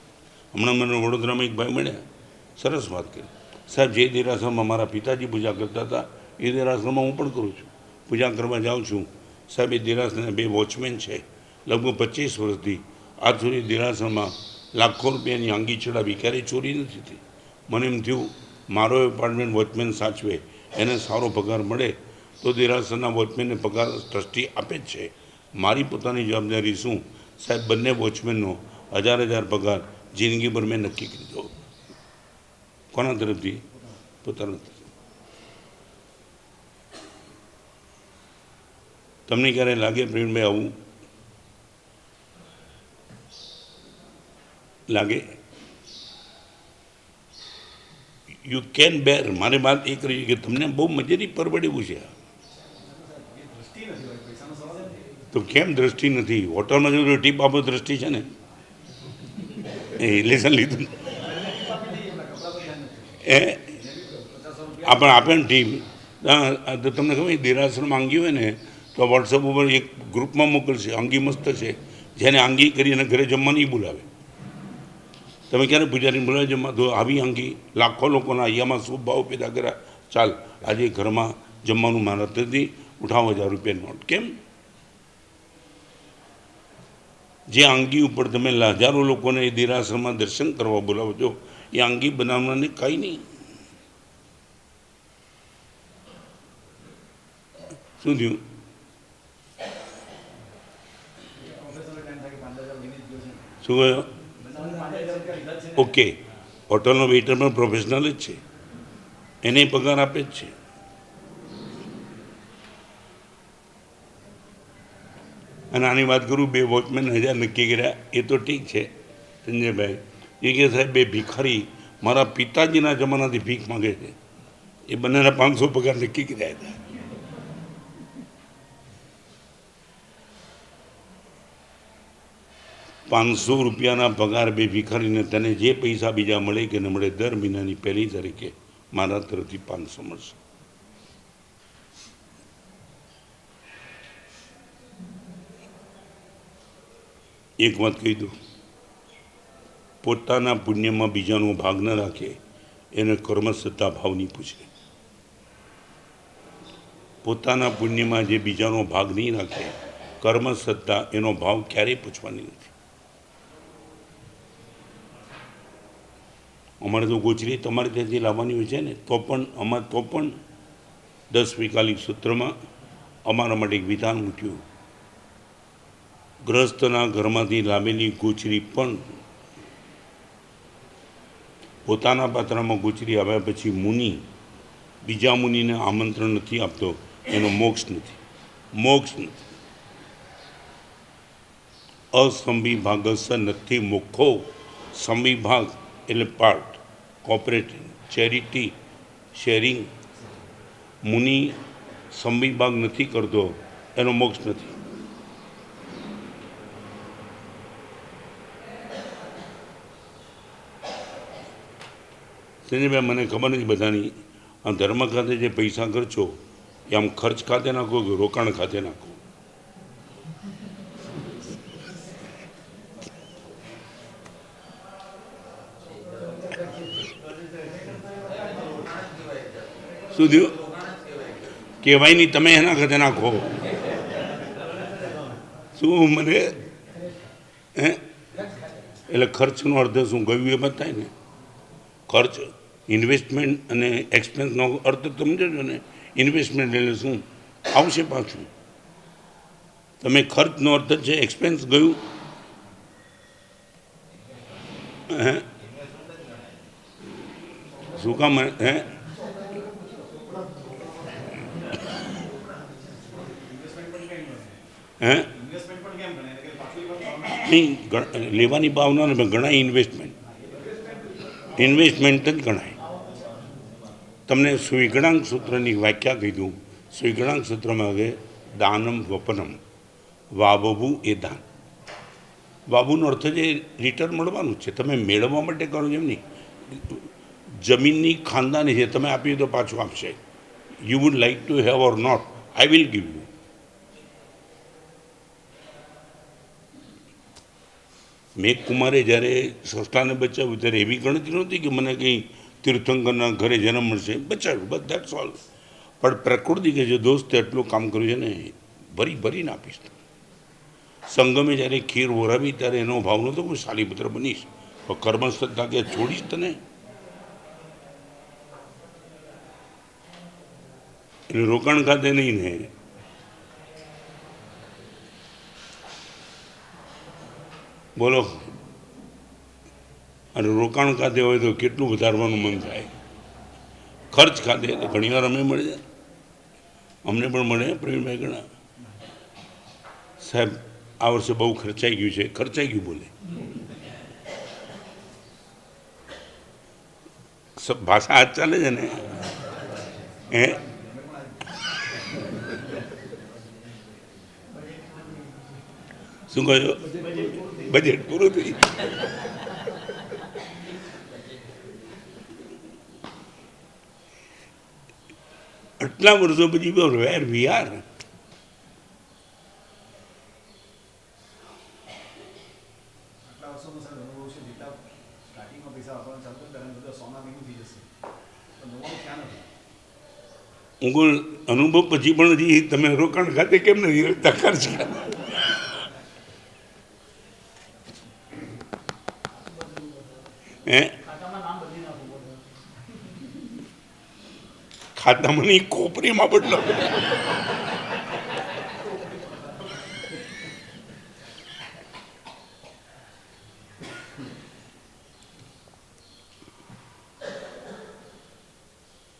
હમણાં મને વડોદરામાં એક ભાઈ મળ્યા, સરસ વાત કરી. સાહેબ, જે દેરાસરમાં મારા પિતાજી પૂજા કરતા હતા એ દેરાસરમાં હું પણ કરું છું, પૂજા કરવા જાઉં છું. સાહેબ, એ દેરાસરના 2 વોચમેન છે, લગભગ 25 વર્ષથી આજ સુધી દેરાસરમાં લાખો રૂપિયાની આંગી ચડાવી, ક્યારેય ચોરી નથી થઈ. મને એમ થયું મારો એપાર્ટમેન્ટ વોચમેન સાચવે, એને સારો પગાર મળે તો દેરાસરના વોચમેનને પગાર ટ્રસ્ટી આપે જ છે. મારી પોતાની જવાબદારી શું? સાહેબ, બંને વોચમેનનો 1000 પગાર જિંદગીભર મેં નક્કી કરી દો. કોના તરફથી? પોતાના તરફથી. તમને ક્યારે લાગે પ્રવીણભાઈ આવું લાગે? યુ કેન બેર. મારી વાત એ કરી કે તમને બહુ મજેરી પરવડેવું છે. તો કેમ દ્રષ્ટિ નથી? હોટલમાં જો ટીપ આપો દ્રષ્ટિ છે ને, એ ઇલેક્શન લીધું એ આપણે આપે ને ટીપ. તો તમને ખબર દેરાસર માંગી હોય ને તો વોટ્સઅપ ઉપર એક ગ્રુપમાં મોકલશે. આંગી મસ્ત છે, જેને આંગી કરી અને ઘરે જમવા નહીં બોલાવે. તમે ક્યારે પૂજારીને બોલાવે જમવા? તો આવી આંગી લાખો લોકોના અહીંયામાં શુભ ભાવ પેદા કર્યા. ચાલ આજે ઘરમાં જમવાનું મારા નથી, ઉઠાવો 1000 રૂપિયા નોટ. કેમ? જે આંગી ઉપર તમે હજારો લોકોને એ દેરાસરમાં દર્શન કરવા બોલાવો છો, એ આંગી બનાવવાને કાંઈ નહીં. શું થયું? શું કહ્યું? ઓકે, હોટલનો વેઇટર પણ પ્રોફેશનલ જ છે, એને પગાર આપે જ છે. અને આની વાત કરું, 2 વોચમેન 1000 નક્કી કર્યા, એ તો ઠીક છે સંજયભાઈ. એ કે સાહેબ 2 ભિખારી મારા પિતાજીના જમાનાથી ભીખ માગે છે, એ બંનેના 500 પગાર નક્કી કર્યા હતા. ₹500 પગાર 2 ભિખારીને. તને જે પૈસા બીજા મળે કે ન મળે, દર મહિનાની 1લી તારીખે મારા તરફથી 500 મળશે. એક વાત કહી દઉં, પોતાના પુણ્યમાં બીજાનો ભાગ ન રાખે એને કર્મસત્તા ભાવની પૂછે. પોતાના પુણ્યમાં જે બીજાનો ભાગ નહીં રાખે, કર્મસત્તા, એનો ભાવ ક્યારેય પૂછવાની નથી. અમારે તો ગોચરી તમારે ત્યાંથી લાવવાની હોય છે ને, તો પણ 10 વિકાલિક સૂત્રમાં અમારા માટે એક વિધાન મૂક્યું. ગ્રસ્તના ઘરમાંથી લાવેલી ગોચરી પણ પોતાના પાત્રમાં ગોચરી આવ્યા પછી મુનિ બીજા મુનિને આમંત્રણ નથી આપતો, એનો મોક્ષ નથી. મોક્ષ નથી. અસંવિભાગસ નથી મોક્ષો. સંવિભાગ એટલે પાર્ટ, કોઓપરેટિંગ, ચેરિટી, શેરિંગ. મુનિ સંવિભાગ નથી કરતો, એનો મોક્ષ નથી. સંજયભાઈ, મને ખબર નથી બધાની, આ ધર્મ ખાતે જે પૈસા ખર્ચો એ આમ ખર્ચ ખાતે નાખો કે રોકાણ ખાતે નાખો? શું થયું? કહેવાય નહીં, તમે એના ખાતે નાખો. શું મને હે એટલે ખર્ચનો અર્થ શું ગયું એ બતાય ને. ખર્ચ, ઇન્વેસ્ટમેન્ટ અને એક્સપેન્સનો અર્થ સમજો છો ને. ઇન્વેસ્ટમેન્ટ એટલે શું આવશે પાછું. તમે ખર્ચનો અર્થ છે એક્સપેન્સ ગયું. હે શું કામ? હે હે નહીં, લેવાની ભાવના ને ઘણા ઇન્વેસ્ટમેન્ટ જ ગણાય. તમને સ્વિગણાંક સૂત્રની વ્યાખ્યા કહી દઉં. સ્વિગણાંક સૂત્રમાં આવે દાનમ વપનમ. વાવવું એ દાન. વાવવાનો અર્થ છે રિટર્ન મળવાનું છે, તમે મેળવવા માટે કરો છો એમ નહીં. જમીનની ખાનદાની છે, તમે આપી તો પાછું આપશે. You would like to have or not, I will give you. મેઘકુમારે જ્યારે સસલાને બચાવ્યું ત્યારે એવી ગણતરી નહોતી કે મને કંઈ તીર્થંકરના ઘરે જન્મ મળશે. બચાવ્યું, બસ ધેટ્સ ઓલ. પણ પ્રકૃતિ કે જે દોસ્તે એટલું કામ કર્યું છે ને, ભરીને આપીશ. સંગમે જ્યારે ખીર ઓરાવી ત્યારે એનો ભાવ નહોતો કોઈ શાલીપુત્ર બનીશ, તો કર્મશ્રદ્ધા કે છોડીશ તને. એટલે રોકાણ ખાતે નહીં ને. બોલો. અને રોકાણ ખાતે હોય તો કેટલું વધારવાનું મન થાય. ખર્ચ ખાતે ઘણી વાર અમે મળે, અમને પણ મળે. પ્રવીણભાઈ ઘણા સાહેબ આ વર્ષે બહુ ખર્ચાઈ ગયું છે. ખર્ચાઈ ગયું બોલે. ભાષા હાથ ચાલે છે ને હે શું કહ્યું? બજેટ પૂરું થઈ આટલા વર્ષો પછી વેર વી આર. હું અનુભવ પછી પણ હજી તમે રોકાણ ખાતે કેમ નથી રાખતા ખર્ચ હે ખાતામાં નહીં કોપરીમાં બદલો.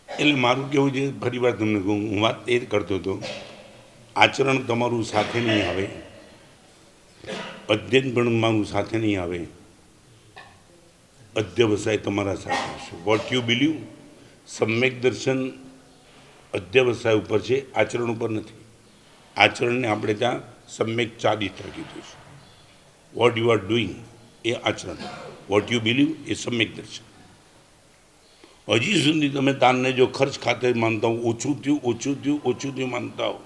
એટલે મારું કેવું છે, ફરી વાર તમને કહું, હું વાત એ જ કરતો હતો, આચરણ તમારું સાથે નહીં આવે, અધ્યયન પણ મારું સાથે નહીં આવે, અધ્યવસાય તમારા સાથે હશે. વોટ યુ બિલીવ, સમ્યક દર્શન અધ્યવસાય ઉપર છે, આચરણ ઉપર નથી. આચરણને આપણે ત્યાં સમ્યક ચારિત્ર કીધું છે. વોટ યુ આર ડુઈંગ એ આચરણ, વોટ યુ બિલીવ એ સમ્યક દર્શન. હજી સુધી તમે દાનને જો ખર્ચ ખાતે માનતા હો, ઓછું થયું માનતા હો,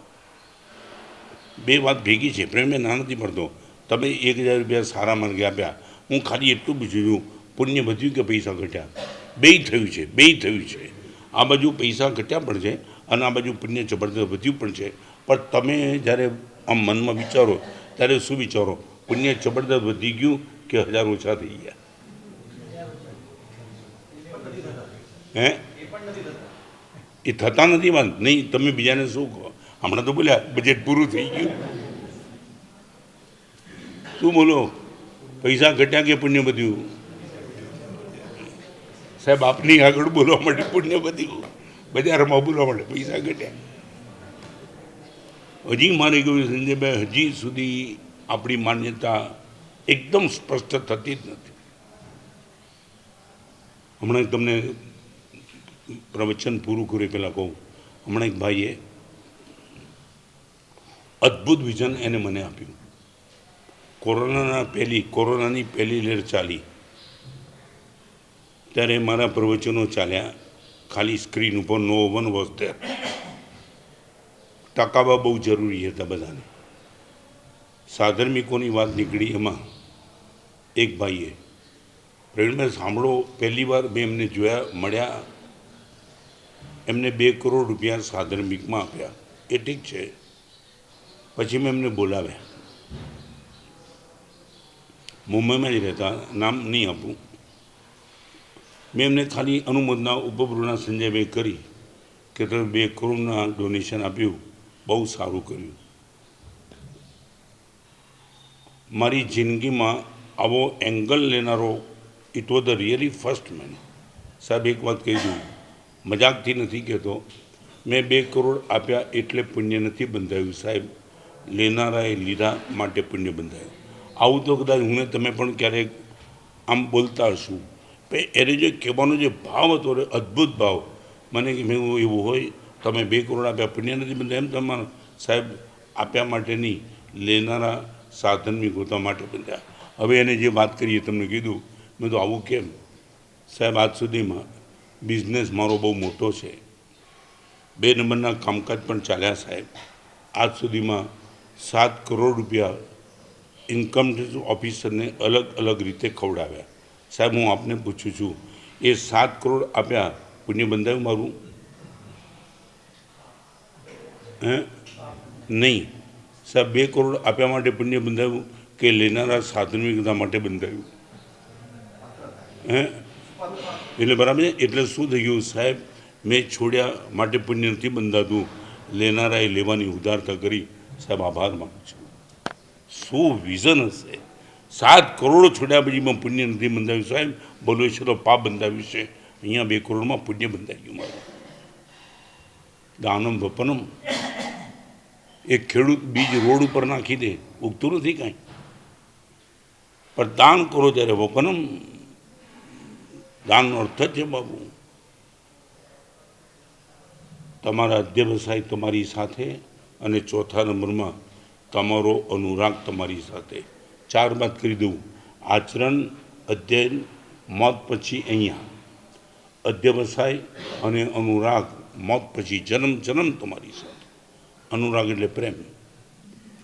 બે વાત ભેગી છે. પ્રેમ ના નથી પડતો. તમે 1000 રૂપિયા સારા માર્ગે આપ્યા, હું ખાલી એટલું પૂછ્યું પુણ્ય વધ્યું કે પૈસા ઘટ્યા? બેય થયું છે. આ બાજુ પૈસા ઘટ્યા પણ છે અને આ બાજુ પુણ્ય જબરદસ્ત વધ્યું પણ છે. પણ તમે જ્યારે આમ મનમાં વિચારો ત્યારે શું વિચારો? પુણ્ય જબરદસ્ત વધી ગયું કે 1000 ઓછા થઈ ગયા? હે એ થતા નથી વાત નહીં. તમે બીજાને શું કહો? હમણાં તો બોલ્યા બજેટ પૂરું થઈ ગયું. શું બોલો? પૈસા ઘટ્યા કે પુણ્ય વધ્યું? સાહેબ આપની આગળ બોલવા માટે પુણ્ય વધ્યું, બજારમાં બોલવા માટે પૈસા ઘટ્યા. હજી મારે કહ્યું સંજયભાઈ, હજી સુધી આપણી માન્યતા એકદમ સ્પષ્ટ થતી જ નથી. હમણાં તમને પ્રવચન પૂરું કર્યું પહેલાં કહું, હમણાં એક ભાઈએ અદ્ભુત વિઝન એને મને આપ્યું. કોરોનાની પહેલી લહેર ચાલી ત્યારે મારા પ્રવચનો ચાલ્યા, ખાલી સ્ક્રીન ઉપર નો વન વોઝ ધેર. ટકાવવા બહુ જરૂરી હતા બધાને. સાધર્મિકોની વાત નીકળી, એમાં એક ભાઈએ પ્રવીણભાઈ સાંભળો, પહેલી વાર મેં એમને જોયા, મળ્યા, એમને 2 કરોડ રૂપિયા સાધર્મિકમાં આપ્યા. એ ઠીક છે. પછી મેં એમને બોલાવ્યા, મુંબઈમાં જ રહેતા, નામ નહીં આપું. મેં એમને ખાલી અનુમોદના ઉપપ્રમુખના સંજયભાઈ કરી કે તમે 2 કરોડના ડોનેશન આપ્યું, બહુ સારું કર્યું. મારી જિંદગીમાં આવો એંગલ લેનારો it was the really first man. સાહેબ એક વાત કહી દઉં, મજાકથી નથી કહેતો, મેં 2 કરોડ આપ્યા એટલે પુણ્ય નથી બંધાયું સાહેબ, લેનારાએ લીધા માટે પુણ્ય બંધાયું. આવું તો કદાચ હું તમે પણ ક્યારેક આમ બોલતા હશું. એને જે કહેવાનો જે ભાવ હતો ને, અદ્ભુત ભાવ. મને કે મેં એવું હોય, તમે 2 કરોડ આપ્યા પુણ્ય નથી બંધાય? એમ તમારા સાહેબ આપ્યા માટે નહીં, લેનારા સાધનની ગોતા માટે બંધાયા. હવે એને જે વાત કરીએ તમને કીધું, મેં તો આવું કેમ? સાહેબ આજ સુધીમાં બિઝનેસ મારો બહુ મોટો છે, 2 નંબરના કામકાજ પણ ચાલ્યા સાહેબ. આજ સુધીમાં 7 કરોડ રૂપિયા ઇન્કમ ટેક્સ ઓફિસરને અલગ અલગ રીતે ખવડાવ્યા. સાહેબ હું આપને પૂછું છું, એ 7 કરોડ આપ્યા પુણ્ય બંધાયું મારું? હે નહીં સાહેબ. 2 કરોડ આપ્યા માટે પુણ્ય બંધાયું કે લેનારા સાધનવિકતા માટે બંધાયું? હે એટલે બરાબર છે. એટલે શું થઈ ગયું સાહેબ? મેં છોડ્યા માટે પુણ્ય નથી બંધાતું, લેનારાએ લેવાની ઉદારતા કરી. સાહેબ આભાર માનું છું. શું વિઝન હશે? 7 કરોડ છોડ્યા પછીમાં પુણ્ય નથી બંધાવ્યું સાહેબ. બોલો છે તો પાપ બંધાવ્યું છે. અહીંયા 2 કરોડમાં પુણ્ય બંધાઈ ગયું મારું. દાનમ વપનમ. એક ખેડૂત બીજ રોડ ઉપર નાખી દે, ઉગતું નથી કાંઈ, પણ દાન કરો ત્યારે વપનમ. દાનનો અર્થ જ છે બાબુ, તમારા અધ્યવસાય તમારી સાથે, અને ચોથા નંબરમાં તમારો અનુરાગ તમારી સાથે. 4 વાત કરી દઉં: આચરણ, અધ્યયન, મોત પછી અહીંયા. અધ્યવસાય અને અનુરાગ, મોત પછી જન્મ જન્મ તમારી સાથે. અનુરાગ એટલે પ્રેમ.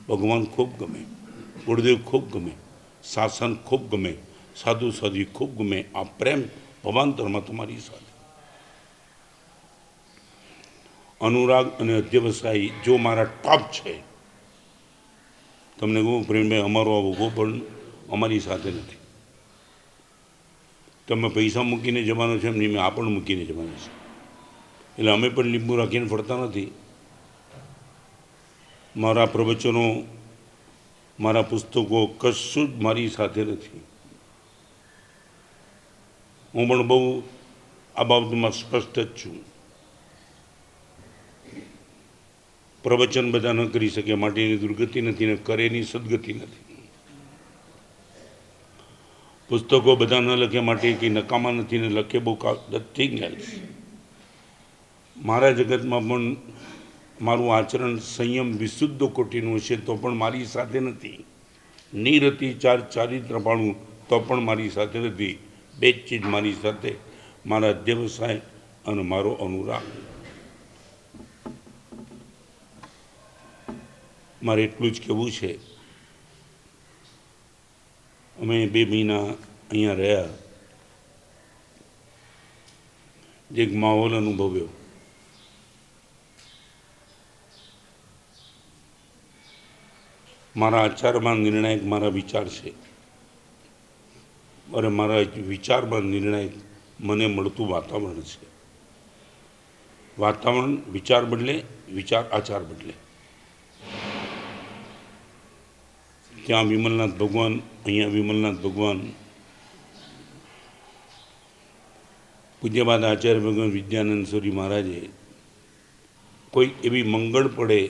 ભગવાન ખૂબ ગમે, ગુરુદેવ ખૂબ ગમે, શાસન ખૂબ ગમે, સાધુ સાધ્વી ખૂબ ગમે. આ પ્રેમ ભવાંતરમાં તમારી સાથે. અનુરાગ અને અધ્યવસાય જો મારા ટોપ છે. તમને કહું પ્રેમભાઈ, અમારો આ ઉભો પણ અમારી સાથે નથી. તમે પૈસા મૂકીને જવાનો છે એમ નહીં, મેં આ પણ મૂકીને જવાનું છે. એટલે અમે પણ લીંબુ રાખીને ફરતા નથી. મારા પ્રવચનો, મારા પુસ્તકો કશું જ મારી સાથે નથી. હું પણ બહુ આ બાબતમાં સ્પષ્ટ જ છું. પ્રવચન બધા ન કરી શકે માટેની દુર્ગતિ નથી, ને કરેની સદગતિ નથી. પુસ્તકો બધા ન લખે માટે કંઈ નકામા નથી, ને લખે બહુ નથિંગ એલ્સ. મારા જગતમાં પણ મારું આચરણ સંયમ વિશુદ્ધ કોટીનું હશે તો પણ મારી સાથે નથી. નિરતિ ચારિત્રપાળું તો પણ મારી સાથે નથી. 2 જ ચીજ મારી સાથે: મારા અધ્યવસાય અને મારો અનુરાગ. મારે એટલું જ કહેવું છે. અમે 2 મહિના અહીંયા રહ્યા, જે એક માહોલ અનુભવ્યો. મારા આચારમાં નિર્ણાયક મારા વિચાર છે, અને મારા વિચારમાં નિર્ણાયક મને મળતું વાતાવરણ છે. વાતાવરણ વિચાર બદલે, વિચાર આચાર બદલે. ત્યાં વિમલનાથ ભગવાન, અહીંયા વિમલનાથ ભગવાન. પૂજ્યપાદ આચાર્ય ભગવાન વિદ્યાનંદ સ્વામી મહારાજે કોઈ એવી મંગળ પડે,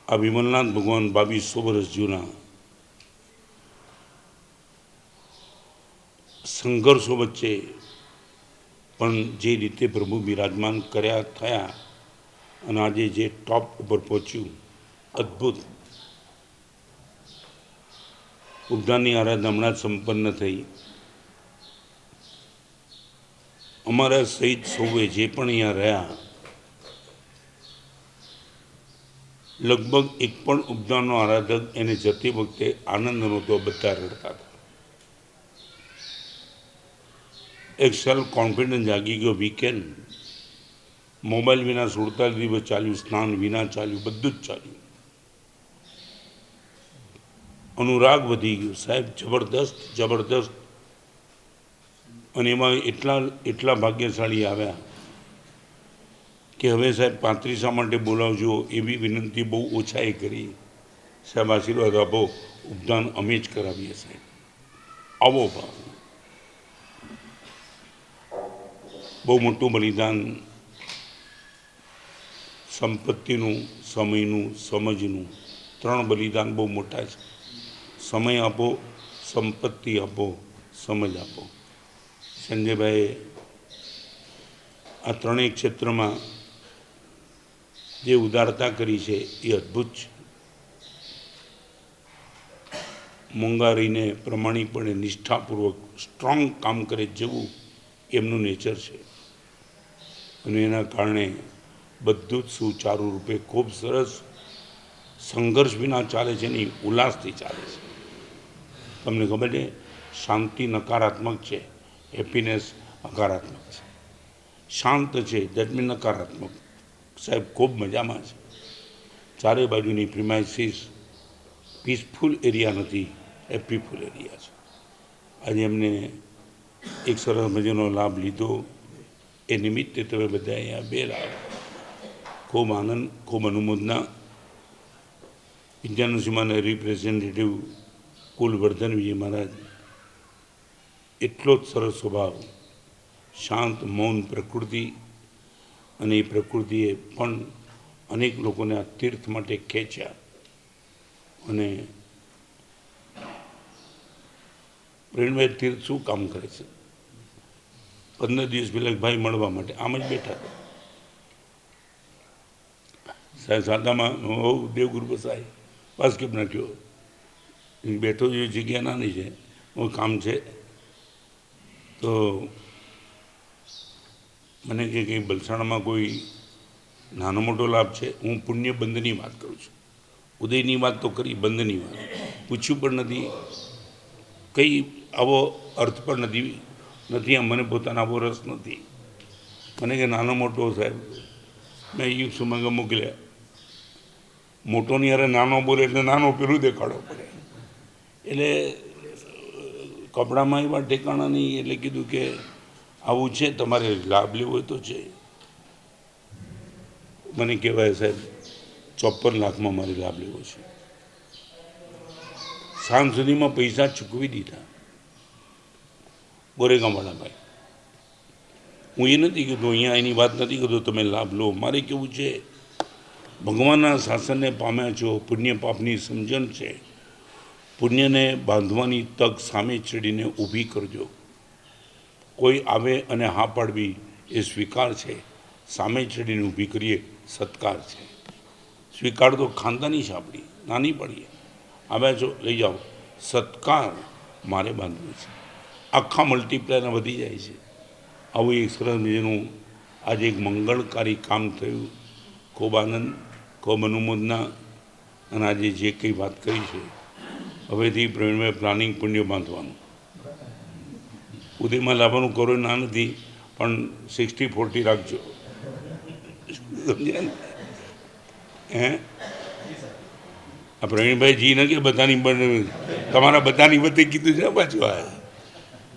આ વિમલનાથ ભગવાન 2200 વર્ષ જૂના સંઘર્ષો વચ્ચે પણ જે રીતે પ્રભુ બિરાજમાન કર્યા થયા, અને આજે જે ટોપ ઉપર પહોંચ્યું, અદ્ભુત. ઉદ્ધાનની આરાધના હમણાં જ સંપન્ન થઈ. અમારા સહિત સૌએ જે પણ અહીંયા રહ્યા, લગભગ એક પણ ઉદ્ધાનનો આરાધક એને જતી વખતે આનંદ નહોતો, બધા રડતા હતા. એક સેલ્ફ કોન્ફિડન્સ જાગી ગયો. વીકેન્ડ મોબાઈલ વિના 47 દિવસ ચાલ્યું, સ્નાન વિના ચાલ્યું, બધું જ ચાલ્યું. અનુરાગ વધી ગયું સાહેબ, જબરદસ્ત જબરદસ્ત. અને એમાં એટલા ભાગ્યશાળી આવ્યા કે હવે સાહેબ 35 માટે બોલાવજો એવી વિનંતી બહુ ઓછાએ કરી. સાહેબ આશીર્વાદ આપો, ઉપદાન અમે જ કરાવીએ સાહેબ, આવો ભાવ. બહુ મોટું બલિદાન, સંપત્તિનું, સમયનું, સમજનું, 3 બલિદાન બહુ મોટા છે. સમય આપો, સંપત્તિ આપો, સમજ આપો. સંજયભાઈએ આ 3 ક્ષેત્રમાં જે ઉદારતા કરી છે એ અદ્ભુત છે. મોંઘારીને પ્રમાણિકપણે નિષ્ઠાપૂર્વક સ્ટ્રોંગ કામ કરે જેવું એમનું નેચર છે, અને એના કારણે બધું જ સુચારુ રૂપે ખૂબ સરસ સંઘર્ષ વિના ચાલે છે, નહીં ઉલ્લાસથી ચાલે છે. તમને ખબર છે, શાંતિ નકારાત્મક છે, હેપીનેસ હકારાત્મક છે. શાંત છે દેટ મીન નકારાત્મક. સાહેબ ખૂબ મજામાં છે. ચારે બાજુની પ્રિમાઇસીસ પીસફુલ એરિયા નથી, હેપીફુલ એરિયા છે. આજે એમને એક સરસ મજાનો લાભ લીધો. એ નિમિત્તે તમે બધા અહીંયા બેઠા, ખૂબ આનંદ, ખૂબ અનુમોદના. વિદ્યાનંદ સિંહના રિપ્રેઝેન્ટેટિવ કુલવર્ધન વિજય મહારાજ, એટલો જ સરસ સ્વભાવ, શાંત મૌન પ્રકૃતિ, અને એ પ્રકૃતિએ પણ અનેક લોકોને આ તીર્થ માટે ખેંચ્યા. અને પ્રેરણભાઈ તીર્થ શું કામ કરે છે? 15 દિવસ પહેલાં ભાઈ મળવા માટે આમ જ બેઠા હતા સાહેબ સાદામાં હું દેવગુરુ બસાય બાસ્કેટ નાખ્યો બેઠો જે જગ્યા નાની છે હું કામ છે તો મને કે કંઈ બલસાણામાં કોઈ નાનો મોટો લાભ છે હું પુણ્ય બંધની વાત કરું છું ઉદયની વાત તો કરી બંધની વાત પૂછ્યું પણ નથી કંઈ આવો અર્થ પણ નથી મને પોતાનો આવો રસ નથી મને કે નાનો મોટો સાહેબ મેં યુગ સુમાંગ મોકલ્યા મોટોની યારે નાનો બોલે એટલે નાનો પેલું દેખાડો પડે એટલે કપડામાં એવા ઠેકાણા નહીં એટલે કીધું કે આવું છે તમારે લાભ લેવો હોય તો છે મને કહેવાય સાહેબ 54 લાખમાં મારે લાભ લેવો છે સાંજ સુધીમાં પૈસા ચૂકવી દીધા ગોરેગામવાળા ભાઈ હું એ નથી કીધું અહીંયા એની વાત નથી કરતો તમે લાભ લો મારે કેવું છે ભગવાનના શાસનને પામ્યા છો પુણ્ય પાપની સમજણ છે પુણ્યને બાંધવાની તક સામે ચડીને ઊભી કરજો કોઈ આવે અને હા પાડવી એ સ્વીકાર છે સામે ચડીને ઊભી કરીએ સત્કાર છે સ્વીકાર તો ખાનદાની છે આપણી નાની પડીએ આવ્યા છો લઈ જાઓ સત્કાર મારે બાંધવું છે આખા મલ્ટીપ્લાયર વધી જાય છે આવું એક સરસ મજાનું આજે એક મંગળકારી કામ થયું ખૂબ આનંદ ખૂબ અનુમોદના અને આજે જે કંઈ વાત કરી છે હવેથી પ્રવીણભાઈ પ્લાનિંગ પુણ્ય બાંધવાનું ઉદયમાં લાવવાનું કરો ના નથી પણ 60-40 રાખજો સમજ્યા ને હે આ પ્રવીણભાઈ જી ન કે બધાની પણ તમારા બધાની બધે કીધું છે પાછું આ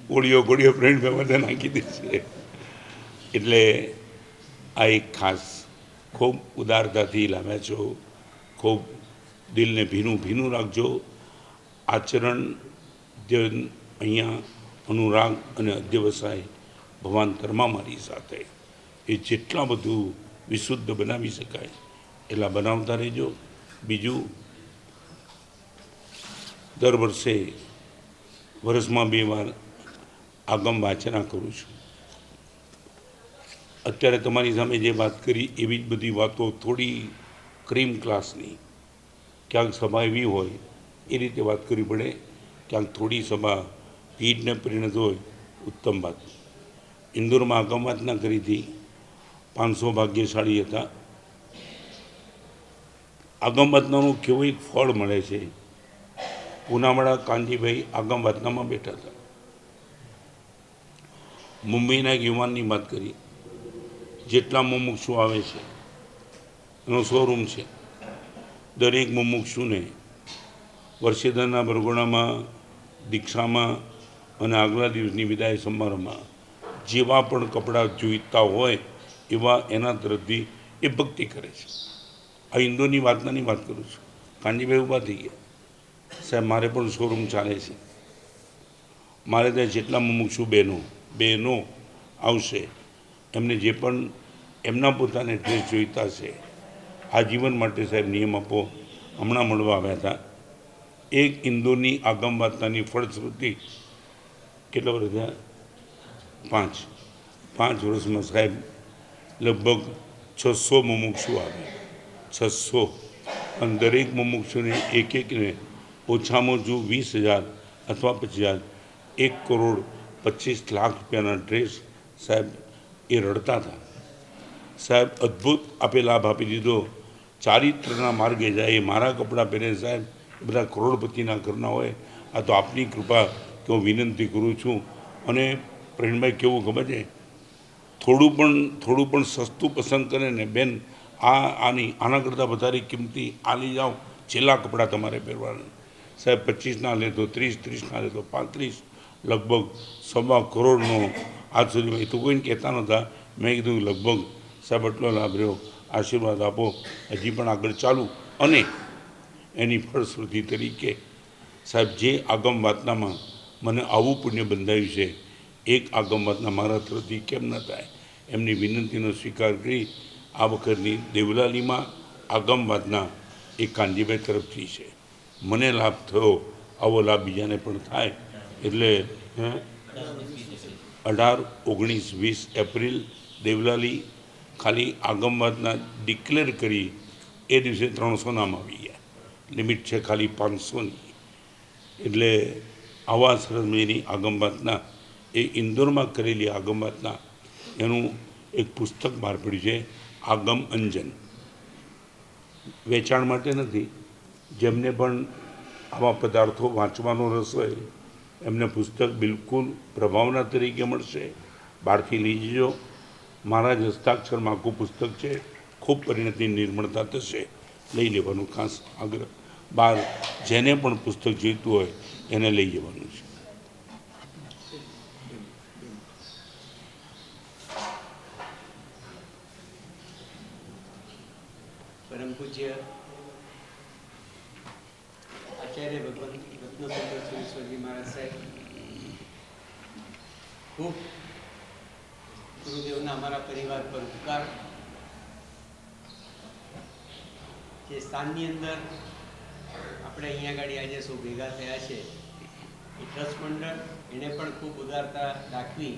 ગોળીઓ પ્રવીણભાઈ બધા નાખી દે છે એટલે આ એક ખાસ ખૂબ ઉદારતાથી લાવ્યા છો ખૂબ દિલને ભીનું રાખજો આચરણ જે અહીંયા અનુરાગ અને અધ્યવસાય ભવાંતરમાં મારી સાથે એ જેટલા બધું વિશુદ્ધ બનાવી શકાય એટલા બનાવતા રહેજો બીજું દર વર્ષે વર્ષમાં 2 વાર આગમ વાંચના કરું છું અત્યારે તમારી સામે જે વાત કરી એવી જ બધી વાતો થોડી ક્રીમ ક્લાસની ક્યાંક સભા એવી હોય એ રીતે વાત કરવી પડે ક્યાંક થોડી સભા પીઠને પરિણત હોય ઉત્તમ વાત ઇન્દોરમાં આગમ વાંચના કરી હતી 500 ભાગ્યશાળી હતા આગમ વાંચનાનું કેવું એક ફળ મળે છે પૂનાવાળા કાનજીભાઈ આગમ વાંચનામાં બેઠા હતા મુંબઈના એક યુવાનની વાત કરી જેટલા મુમુક્ષુ આવે છે એનો શોરૂમ છે દરેક મુમુક્ષુને વર્ષેદરના બરગોડામાં દીક્ષામાં અને આગલા દિવસની વિદાય સમારંભમાં જેવા પણ કપડાં જોઈતા હોય એવા એના તરફથી એ ભક્તિ કરે છે આ હિન્દુની વાતનાની વાત કરું છું કાનજીભાઈ ઊભા થઈ ગયા સાહેબ મારે પણ શોરૂમ ચાલે છે મારે ત્યાં જેટલા મુમુક્ષુ બહેનો આવશે એમને જે પણ એમના પોતાને ડ્રેસ જોઈતા છે આજીવન માટે સાહેબ નિયમ આપો હમણાં મળવા આવ્યા હતા એક ઇન્દોરની આગમ વાર્તાની ફળશ્રુતિ કેટલા વર્ષ થયા 5 વર્ષમાં સાહેબ લગભગ 600 મુમુક્ષુ આવે 600 અને દરેક મુમુક્ષુને એકને ઓછામાં ઓછું 20,000 અથવા 25,000 1,25,00,000 રૂપિયાના ડ્રેસ સાહેબ એ રડતા હતા સાહેબ અદ્ભુત આપે લાભ આપી દીધો ચારિત્રના માર્ગે જાય મારા કપડાં પહેરે સાહેબ બધા કરોડપતિના ઘરના હોય આ તો આપની કૃપા તો હું વિનંતી કરું છું અને પ્રવીણભાઈ કેવું ખબર છે થોડું પણ સસ્તું પસંદ કરે ને બેન આના કરતાં વધારે કિંમતી આ લઈ જાઓ છેલ્લા કપડાં તમારે પહેરવાના સાહેબ 25ના લે તો 30ના લે તો 35 લગભગ 1.25 કરોડનો આજ સુધી તો કોઈને કહેતા નહોતા મેં કીધું લગભગ સાહેબ આટલો લાભ રહ્યો આશીર્વાદ આપો હજી પણ આગળ ચાલુ અને એની ફળશ્રુતિ તરીકે સાહેબ જે આગમ વાતનામાં મને આવું પુણ્ય બંધાયું છે એક આગમ વાતના મારા તરફથી કેમ ન થાય એમની વિનંતીનો સ્વીકાર કરી આ વખતની દેવલાલીમાં આગમ વાતના એક કાનજીભાઈ તરફથી છે મને લાભ થયો આવો લાભ બીજાને પણ થાય એટલે 18, 19, 20 એપ્રિલ દેવલાલી ખાલી આગમવાદના ડિક્લેર કરી એ દિવસે 300 નામ આવી ગયા. લિમિટ છે ખાલી 500ની. એટલે આવા સરસ મજાની આગમવાદના એ ઇન્દોરમાં કરેલી આગમવાદના એનું એક પુસ્તક બહાર પડ્યું છે, આગમ અંજન. વેચાણ માટે નથી, જેમને પણ આવા પદાર્થો વાંચવાનો રસ હોય એમને પુસ્તક બિલકુલ પ્રભાવના તરીકે મળશે. બહારથી લઈ જજો. મારા જ હસ્તાક્ષરમાં આખું પુસ્તક છે. ખૂબ પરિણતિ નિર્મળતા થશે. લઈ લેવાનું ખાસ આગ્રહ. બહાર જેને પણ પુસ્તક જોઈતું હોય એને લઈ જવાનું છે. પરમ પૂજ્ય આચાર્ય ભગવાન રત્નસુંદર સુરેશ્વરજી મહારાજ સાહેબ, ખૂબ ગુરુદેવના અમારા પરિવાર પર ઉપકાર. જે સ્થાનની અંદર આપણે અહીંયા આગળ આજે સૌ ભેગા થયા છે, એ ટ્રસ્ટ મંડળ એણે પણ ખૂબ ઉદારતા દાખવી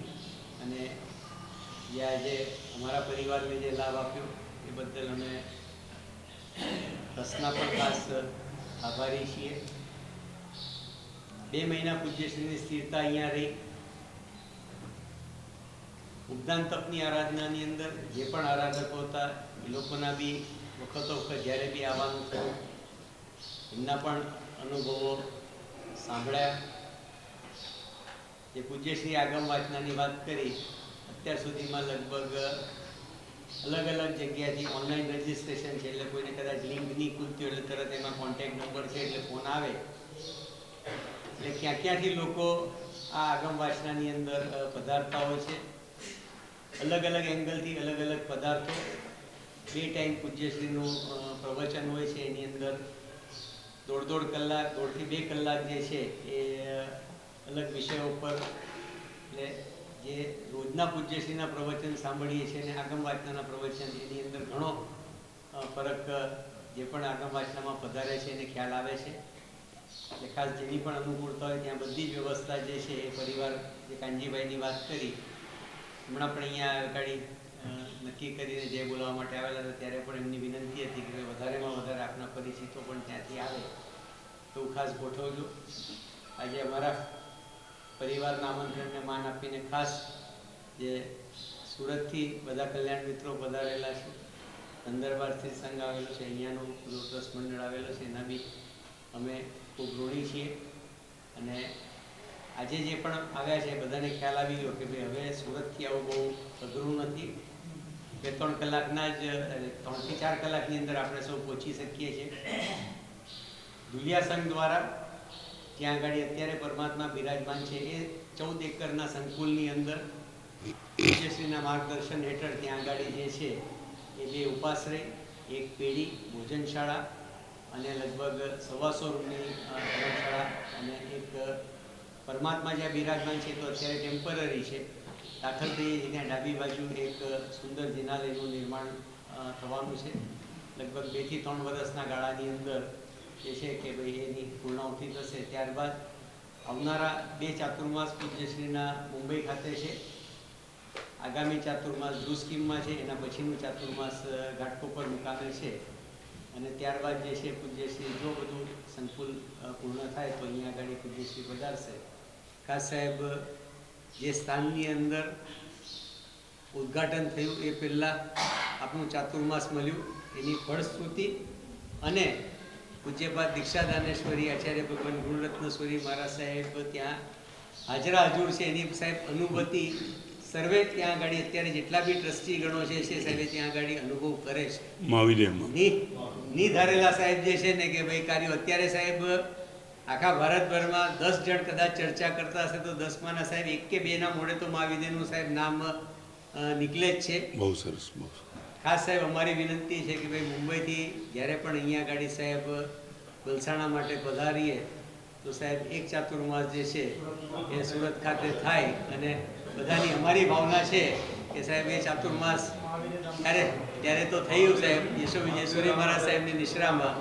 અને જે આજે અમારા પરિવારને જે લાભ આપ્યો એ બદલ અમે ટ્રસ્ટના પણ ખાસ આભારી છીએ. 2 મહિના પૂજ્યશ્રીની સ્થિરતા અહીંયા રહી. ઉપદાન તપની આરાધનાની અંદર જે પણ આરાધકો હતા એ લોકોના બી વખતો વખત જ્યારે બી આવવાનું થયું એમના પણ અનુભવો સાંભળ્યા. જે પૂજ્યશ્રી આગમ વાંચનાની વાત કરી, અત્યાર સુધીમાં લગભગ અલગ અલગ જગ્યાથી ઓનલાઈન રજિસ્ટ્રેશન છે, એટલે કોઈને કદાચ લિંક નહીં ખુલતી એટલે તરત એમાં કોન્ટેક્ટ નંબર છે એટલે ફોન આવે. એટલે ક્યાંથી લોકો આ આગમ વાંચનાની અંદર પધારતા હોય છે. અલગ અલગ એંગલથી અલગ અલગ પદાર્થો. 2 ટાઈમ પૂજ્યશ્રીનું પ્રવચન હોય છે, એની અંદર 1.5 કલાક 1.5 થી 2 કલાક જે છે એ અલગ વિષયો ઉપર, એટલે જે રોજના પૂજ્યશ્રીના પ્રવચન સાંભળીએ છીએ અને આગમ વાંચનાના પ્રવચન એની અંદર ઘણો ફરક જે પણ આગમ વાંચનામાં પધારે છે એને ખ્યાલ આવે છે. એટલે ખાસ જેની પણ અનુકૂળતા હોય ત્યાં બધી જ વ્યવસ્થા જે છે એ પરિવાર, જે કાનજીભાઈની વાત કરી, હમણાં પણ અહીંયા આગળ નક્કી કરીને જે બોલાવવા માટે આવેલા હતા ત્યારે પણ એમની વિનંતી હતી કે વધારેમાં વધારે આપના પરિચિતો પણ ત્યાંથી આવે તો ખાસ ગોઠવજો. આજે અમારા પરિવારના આમંત્રણને માન આપીને ખાસ જે સુરતથી બધા કલ્યાણ મિત્રો પધારેલા છે, અંદરબારથી સંઘ આવેલો છે, અહીંયાનો ટ્રસ્ટ મંડળ આવેલો છે, એના બી અમે ખૂબ ઋણી છીએ. અને આજે જે પણ આવ્યા છે બધાને ખ્યાલ આવી ગયો કે ભાઈ હવે સુરતથી આવું બહુ અઘરું નથી. 2-3 કલાકના જ 3 થી 4 કલાકની અંદર આપણે સૌ પહોંચી શકીએ છીએ. દુલિયા સંઘ દ્વારા ત્યાં આગળ અત્યારે પરમાત્મા બિરાજમાન છે એ 14 એકરના સંકુલની અંદર પૂજ્યશ્રીના માર્ગદર્શન હેઠળ ત્યાં આગળ જે છે એ 2 ઉપાશ્રય, 1 પેઢી ભોજનશાળા અને લગભગ 125 રૂમની ધર્મશાળા અને એક પરમાત્મા જ્યાં બિરાજમાન છે તો અત્યારે ટેમ્પરરી છે. દાખલ થઈએ ત્યાં ડાબી બાજુ એક સુંદર જિનાલયનું નિર્માણ થવાનું છે. લગભગ 2 થી 3 વર્ષના ગાળાની અંદર જે છે કે ભાઈ એની પૂર્ણાહુતિ થશે. ત્યારબાદ આવનારા 2 ચાતુર્માસ પૂજ્યશ્રીના મુંબઈ ખાતે છે. આગામી ચાતુર્માસ ધ્રુસ્કીમમાં છે, એના પછીનું ચાતુર્માસ ઘાટકોપર મુકામે છે. અને ત્યારબાદ જે છે પૂજ્યશ્રી જો બધું સંકુલ પૂર્ણ થાય તો અહીંયા આગળ પૂજ્યશ્રી પધારશે. ખાસ સાહેબ જે સ્થાનની અંદર ઉદ્ઘાટન થયું એ પહેલાં આપણું ચાતુર્માસ મળ્યું એની ફળશ્રુતિ અને પૂજ્યપાદ દીક્ષાદાનેશ્વરી આચાર્ય ભગવાન ગુણરત્નેશ્વરી મહારાજ સાહેબ ત્યાં હાજરા હજુર છે એની સાહેબ અનુભૂતિ સર્વે ત્યાં આગળ અત્યારે જેટલા બી ટ્રસ્ટી ગણો છે સાહેબ ત્યાં આગળ અનુભવ કરે છે. ની ધારેલા સાહેબ જે છે ને કે ભાઈ કાર્યો અત્યારે સાહેબ આખા ભારતભરમાં 10 જણ કદાચ ચર્ચા કરતા હશે તો 10માના સાહેબ 1 કે 2 ના મોડે તો મહાવિદ્યનું સાહેબ નામ નીકળે જ છે. બહુ સરસ. ખાસ સાહેબ અમારી વિનંતી છે કે ભાઈ મુંબઈથી જ્યારે પણ અહીંયા ગાડી સાહેબ વલસાણા માટે પધારીએ તો સાહેબ 1 ચાતુર્માસ જે છે એ સુરત ખાતે થાય. અને બધાની અમારી ભાવના છે કે સાહેબ એ ચાતુર્માસ ત્યારે તો થયું સાહેબ યશો વિજયસુરી મહારાજ સાહેબની નિશ્રામાં.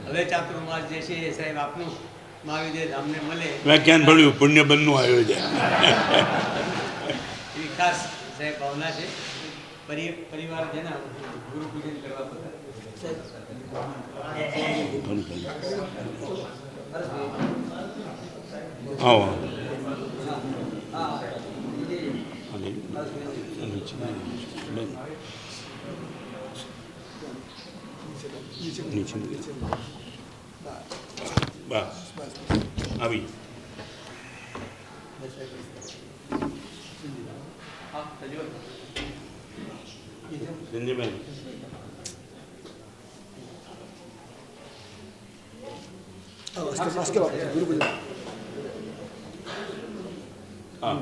હવે ચાતુર્માસ જે છે એ સાહેબ આપનું મહાવિદ્ય ધામને મળે વ્યાખ્યાન ભણ્યું પુણ્ય બંધનું આયોજન. એવી ખાસ સાહેબ ભાવના છે. પરિવાર જેના ગુરુ પૂજન કરવા બધા આવો નીચે બસ આવી સંજયભાઈ હા હા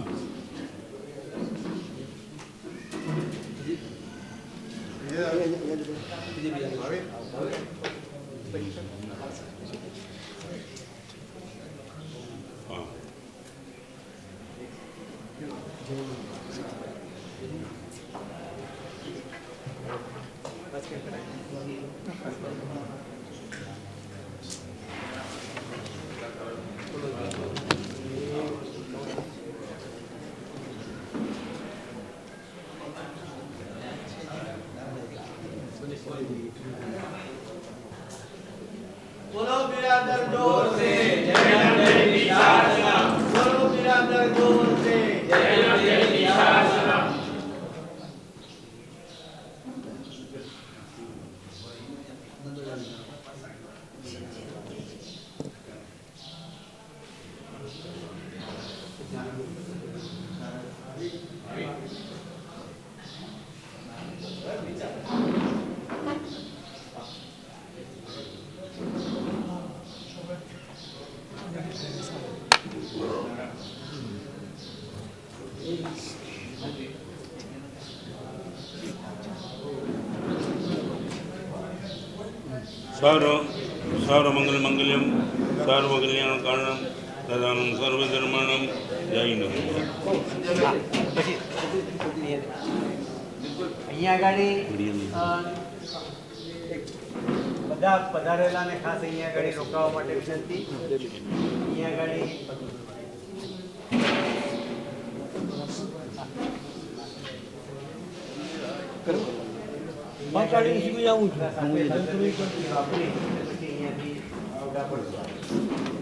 बोलो बिरादर जोर से जय जय निशान बोलो बिरादर जोर से जय जय निशान સર્વમંગલ મંગલ્યમ સર્વકલ્યાણ કારણમ તદાનમ સર્વધર્માણમ જય નમઃ. અહીંયા આગળ બધા પધારેલાને ખાસ અહીંયા આગળ રોકાવા માટે વિનંતી. અહીંયા આગળ અહીંયાથી